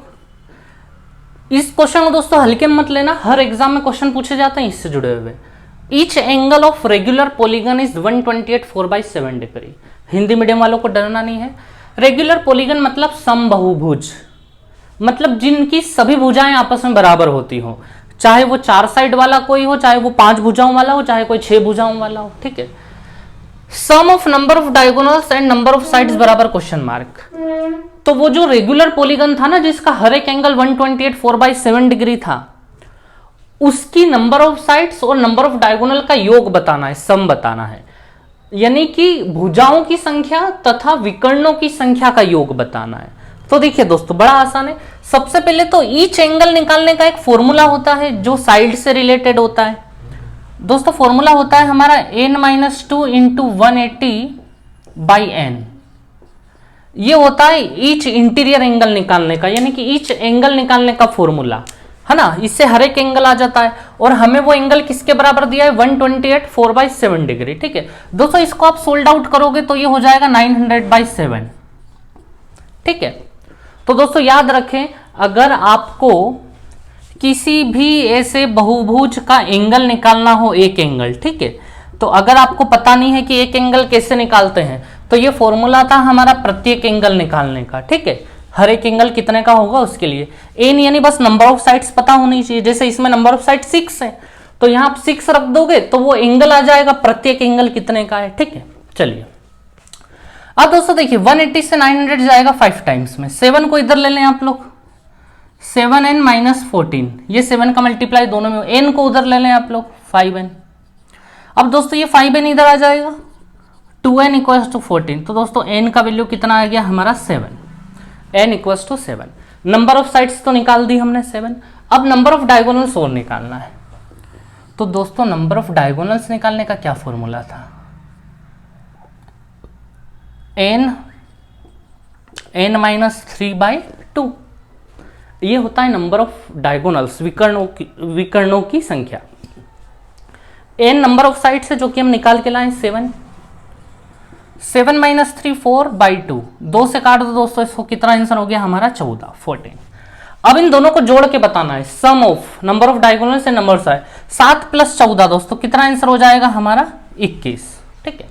इस क्वेश्चन को दोस्तों हल्के में मत लेना, हर एग्जाम में क्वेश्चन पूछे जाते हैं इससे जुड़े हुए। Each angle of regular polygon is 128 4/7 degree. Hindi medium वालों को डरना नहीं है। रेगुलर पॉलीगन मतलब समबाहुभुज, मतलब जिनकी सभी भुजाएं आपस में बराबर होती हो, चाहे वो 4 साइड वाला कोई हो, चाहे वो 5 भुजाओं वाला हो, चाहे कोई 6 भुजाओं वाला हो, ठीक है। Sum of number of diagonals and number of sides बराबर क्वेश्चन मार्क। तो वो जो रेगुलर पॉलीगन था ना, जिसका हर एक एंगल 128 4/7 डिग्री था, उसकी नंबर ऑफ साइड्स और नंबर ऑफ डायगोनल का योग बताना है, सम बताना है, यानी कि भुजाओं की संख्या तथा विकर्णों की संख्या का योग बताना है। तो देखिए दोस्तों बड़ा आसान है। सबसे पहले तो ईच एंगल निकालने का एक फॉर्मूला होता है जो साइड से रिलेटेड होता है। दोस्तों फॉर्मूला होता है हमारा n-2 इंटू 180/n। ये होता है ईच इंटीरियर एंगल निकालने का, यानी कि ईच एंगल निकालने का फॉर्मूला है ना। इससे हर एक एंगल आ जाता है, और हमें वो एंगल किसके बराबर दिया है, 128 4/7 डिग्री, ठीक है। दोस्तों इसको आप सोल्ड आउट करोगे तो ये हो जाएगा 900/7, ठीक है। तो दोस्तों याद रखें, अगर आपको किसी भी ऐसे बहुभुज का एंगल निकालना हो, एक एंगल, ठीक है, तो अगर आपको पता नहीं है कि एक एंगल कैसे निकालते हैं, तो ये फॉर्मूला था हमारा प्रत्येक एंगल निकालने का, ठीक है। हर एक एंगल कितने का होगा उसके लिए एन, यानी बस नंबर ऑफ साइड्स पता होनी चाहिए। जैसे इसमें नंबर ऑफ साइड 6 है, तो यहां आप 6 रख दोगे तो वो एंगल आ जाएगा, प्रत्येक एंगल कितने का है, ठीक है। चलिए अब दोस्तों देखिए 180 से 900 जाएगा 5 टाइम्स में। 7 को इधर ले लें आप लोग, 7n-14, ये 7 का मल्टीप्लाई दोनों में, n को उधर ले लें आप लोग 5n। अब दोस्तों ये 5n इधर आ जाएगा, 2n = 14। तो दोस्तों n का वैल्यू कितना आ गया हमारा 7, n = 7। नंबर ऑफ साइड्स तो निकाल दी हमने 7। अब नंबर ऑफ डायगोनल्स और निकालना है। तो दोस्तों नंबर ऑफ डायगोनल्स निकालने का क्या फॉर्मूला था, n-3/2। ये होता है नंबर ऑफ डायगोनल्स, विकर्णों की संख्या। n नंबर ऑफ साइड्स है जो कि हम निकाल के लाए 7। 7 - 3 4/2, 2 से काट दो दोस्तों इसको, कितना आंसर हो गया हमारा 14। अब इन दोनों को जोड़ के बताना है, sum of number of diagonals and numbers है। 7 + 14 दोस्तों कितना आंसर हो जाएगा हमारा 21। ठीक है,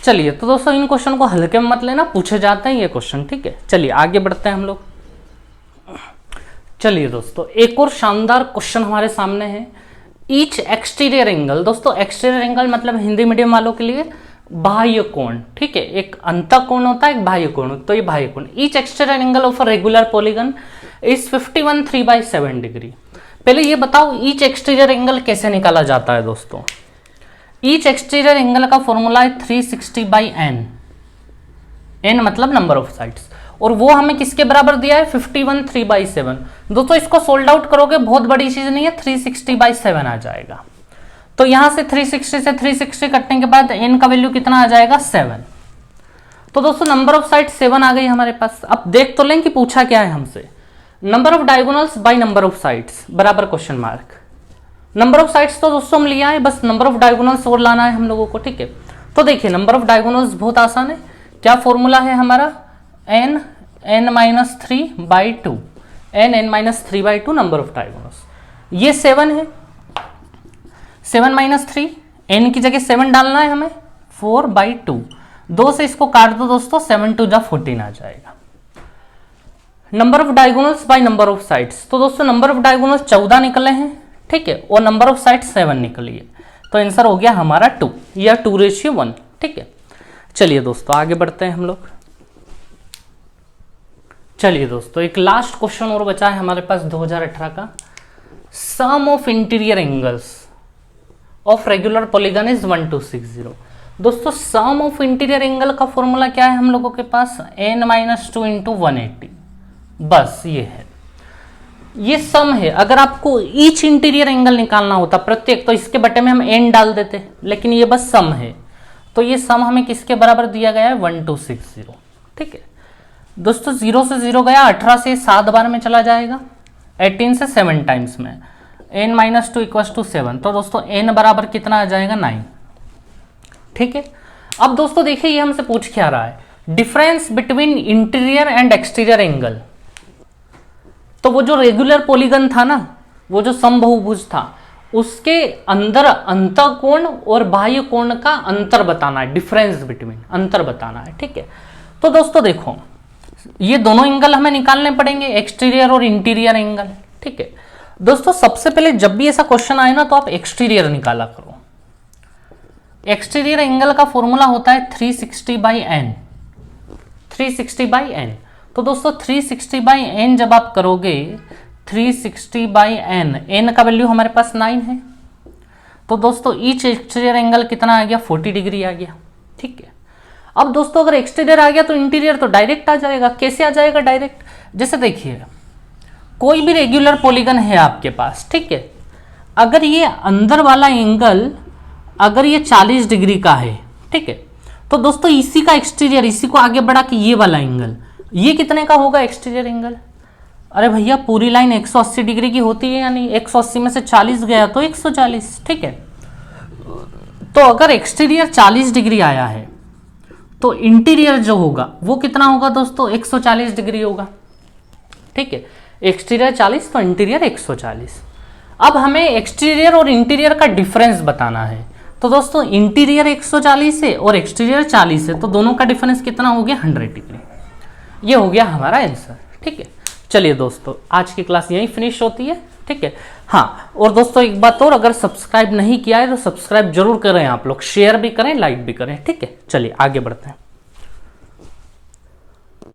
चलिए तो दोस्तों इन क्वेश्चन को हल्के में मत लेना, पूछे जाते हैं ये क्वेश्चन। ठीक है, चलिए आगे बढ़ते हैं हम लोग। चलिए दोस्तों एक और शानदार क्वेश्चन हमारे सामने है। ईच एक्सटीरियर एंगल, दोस्तों एक्सटीरियर एंगल मतलब हिंदी मीडियम वालों के लिए बाह्य कोण। ठीक है, एक अंतःकोण होता है, एक बाह्य कोण, तो ये बाह्य कोण। Each exterior angle of a regular polygon is 51 3/7 degree. पहले ये बताओ ईच एक्सटीरियर एंगल कैसे निकाला जाता है दोस्तों। ईच एक्सटीरियर एंगल का फॉर्मूला है 360/n, n मतलब नंबर ऑफ साइड्स, और वो हमें किसके बराबर दिया है 51 3/7। दोस्तों इसको सोल्ड आउट करोगे, बहुत बड़ी चीज नहीं है, 360/7 आ जाएगा। तो यहां से 360 से 360 कटने के बाद n का वैल्यू कितना आ जाएगा 7। तो दोस्तों नंबर ऑफ साइड 7 आ गई हमारे पास। अब देख तो लें कि पूछा क्या है हमसे, number of diagonals by number of sides बराबर question mark. Number of sides तो दोस्तों हम लिया है, बस नंबर ऑफ डायगोनल्स और लाना है हम लोगों को। ठीक है, तो देखिए नंबर ऑफ डायगोनल्स बहुत आसान है। क्या फॉर्मूला है हमारा n n-3/2, n-3/2 number of diagonals. ये 7 है, 7 - 3, n की जगह 7 डालना है हमें, 4/2। 2 से इसको काट दो दोस्तों, 7 × 2 = 14 आ जाएगा। Number of diagonals by number of sides, तो दोस्तों नंबर ऑफ डायगोनल्स 14 निकले हैं। ठीक है, और नंबर ऑफ साइड 7 निकली है, तो आंसर हो गया हमारा 2 या 2:1। ठीक है, चलिए दोस्तों आगे बढ़ते हैं हम लोग। चलिए दोस्तों एक लास्ट क्वेश्चन और बचा है हमारे पास 2018 का। Sum of interior angles of regular polygon is 1260। दोस्तों सम ऑफ इंटीरियर एंगल का फॉर्मूला क्या है हम लोगों के पास, n - 2 × 180। बस ये है, ये सम है। अगर आपको ईच इंटीरियर एंगल निकालना होता प्रत्येक, तो इसके बटे में हम n डाल देते, लेकिन ये बस सम है। तो ये सम हमें किसके बराबर दिया गया है 1260। ठीक है दोस्तों, 0 से 0 गया, 18 से 7 बार में चला जाएगा, 18 से 7 टाइम्स में, n - 2 = 7। तो दोस्तों n बराबर कितना आ जाएगा 9। ठीक है, अब दोस्तों देखिए ये हमसे पूछ क्या रहा है, difference between interior and exterior angle. तो वो जो रेगुलर पॉलीगन था ना, वो जो समबहुभुज था, उसके अंदर अंतःकोण और बाह्य कोण का अंतर बताना है, डिफरेंस बिटवीन, अंतर बताना है। ठीक है, तो दोस्तों देखो ये दोनों एंगल हमें निकालने पड़ेंगे, एक्सटीरियर और इंटीरियर एंगल। ठीक है दोस्तों, सबसे पहले जब भी ऐसा क्वेश्चन आए ना, तो आप एक्सटीरियर निकाला करो। एक्सटीरियर एंगल का फॉर्मूला होता है 360/n, 360/n। तो दोस्तों 360/n जब आप करोगे, 360/n, n का वैल्यू हमारे पास 9 है। तो दोस्तों ईच एक्सटीरियर एंगल कितना आ गया 40 डिग्री आ गया। ठीक है, अब दोस्तों अगर एक्सटीरियर आ गया तो इंटीरियर तो डायरेक्ट आ जाएगा। कैसे आ जाएगा डायरेक्ट, जैसे देखिए कोई भी रेगुलर पॉलीगन है आपके पास। ठीक है, अगर ये अंदर वाला एंगल अगर ये 40 डिग्री का है, ठीक है, तो दोस्तों इसी का एक्सटीरियर, इसी को आगे बढ़ा के ये वाला एंगल, ये कितने का होगा एक्सटीरियर एंगल। अरे भैया पूरी लाइन 180 डिग्री की होती है या नहीं, 180 में से 40 गया तो 140। ठीक है, तो अगर एक्सटीरियर 40 डिग्री आया है तो इंटीरियर जो होगा वो कितना होगा दोस्तों 140 डिग्री होगा। ठीक है, एक्सटीरियर 40 तो इंटीरियर 140। अब हमें एक्सटीरियर और इंटीरियर का डिफरेंस बताना है। तो दोस्तों इंटीरियर 140 है और एक्सटीरियर 40 है, तो दोनों का डिफरेंस कितना हो गया 100 डिग्री। ये हो गया हमारा आंसर। ठीक है, चलिए दोस्तों आज की क्लास यहीं फिनिश होती है। ठीक है, हाँ और दोस्तों एक बात और, अगर सब्सक्राइब नहीं किया है तो सब्सक्राइब जरूर करें आप लोग, शेयर भी करें, लाइक भी करें। ठीक है, चलिए आगे बढ़ते हैं।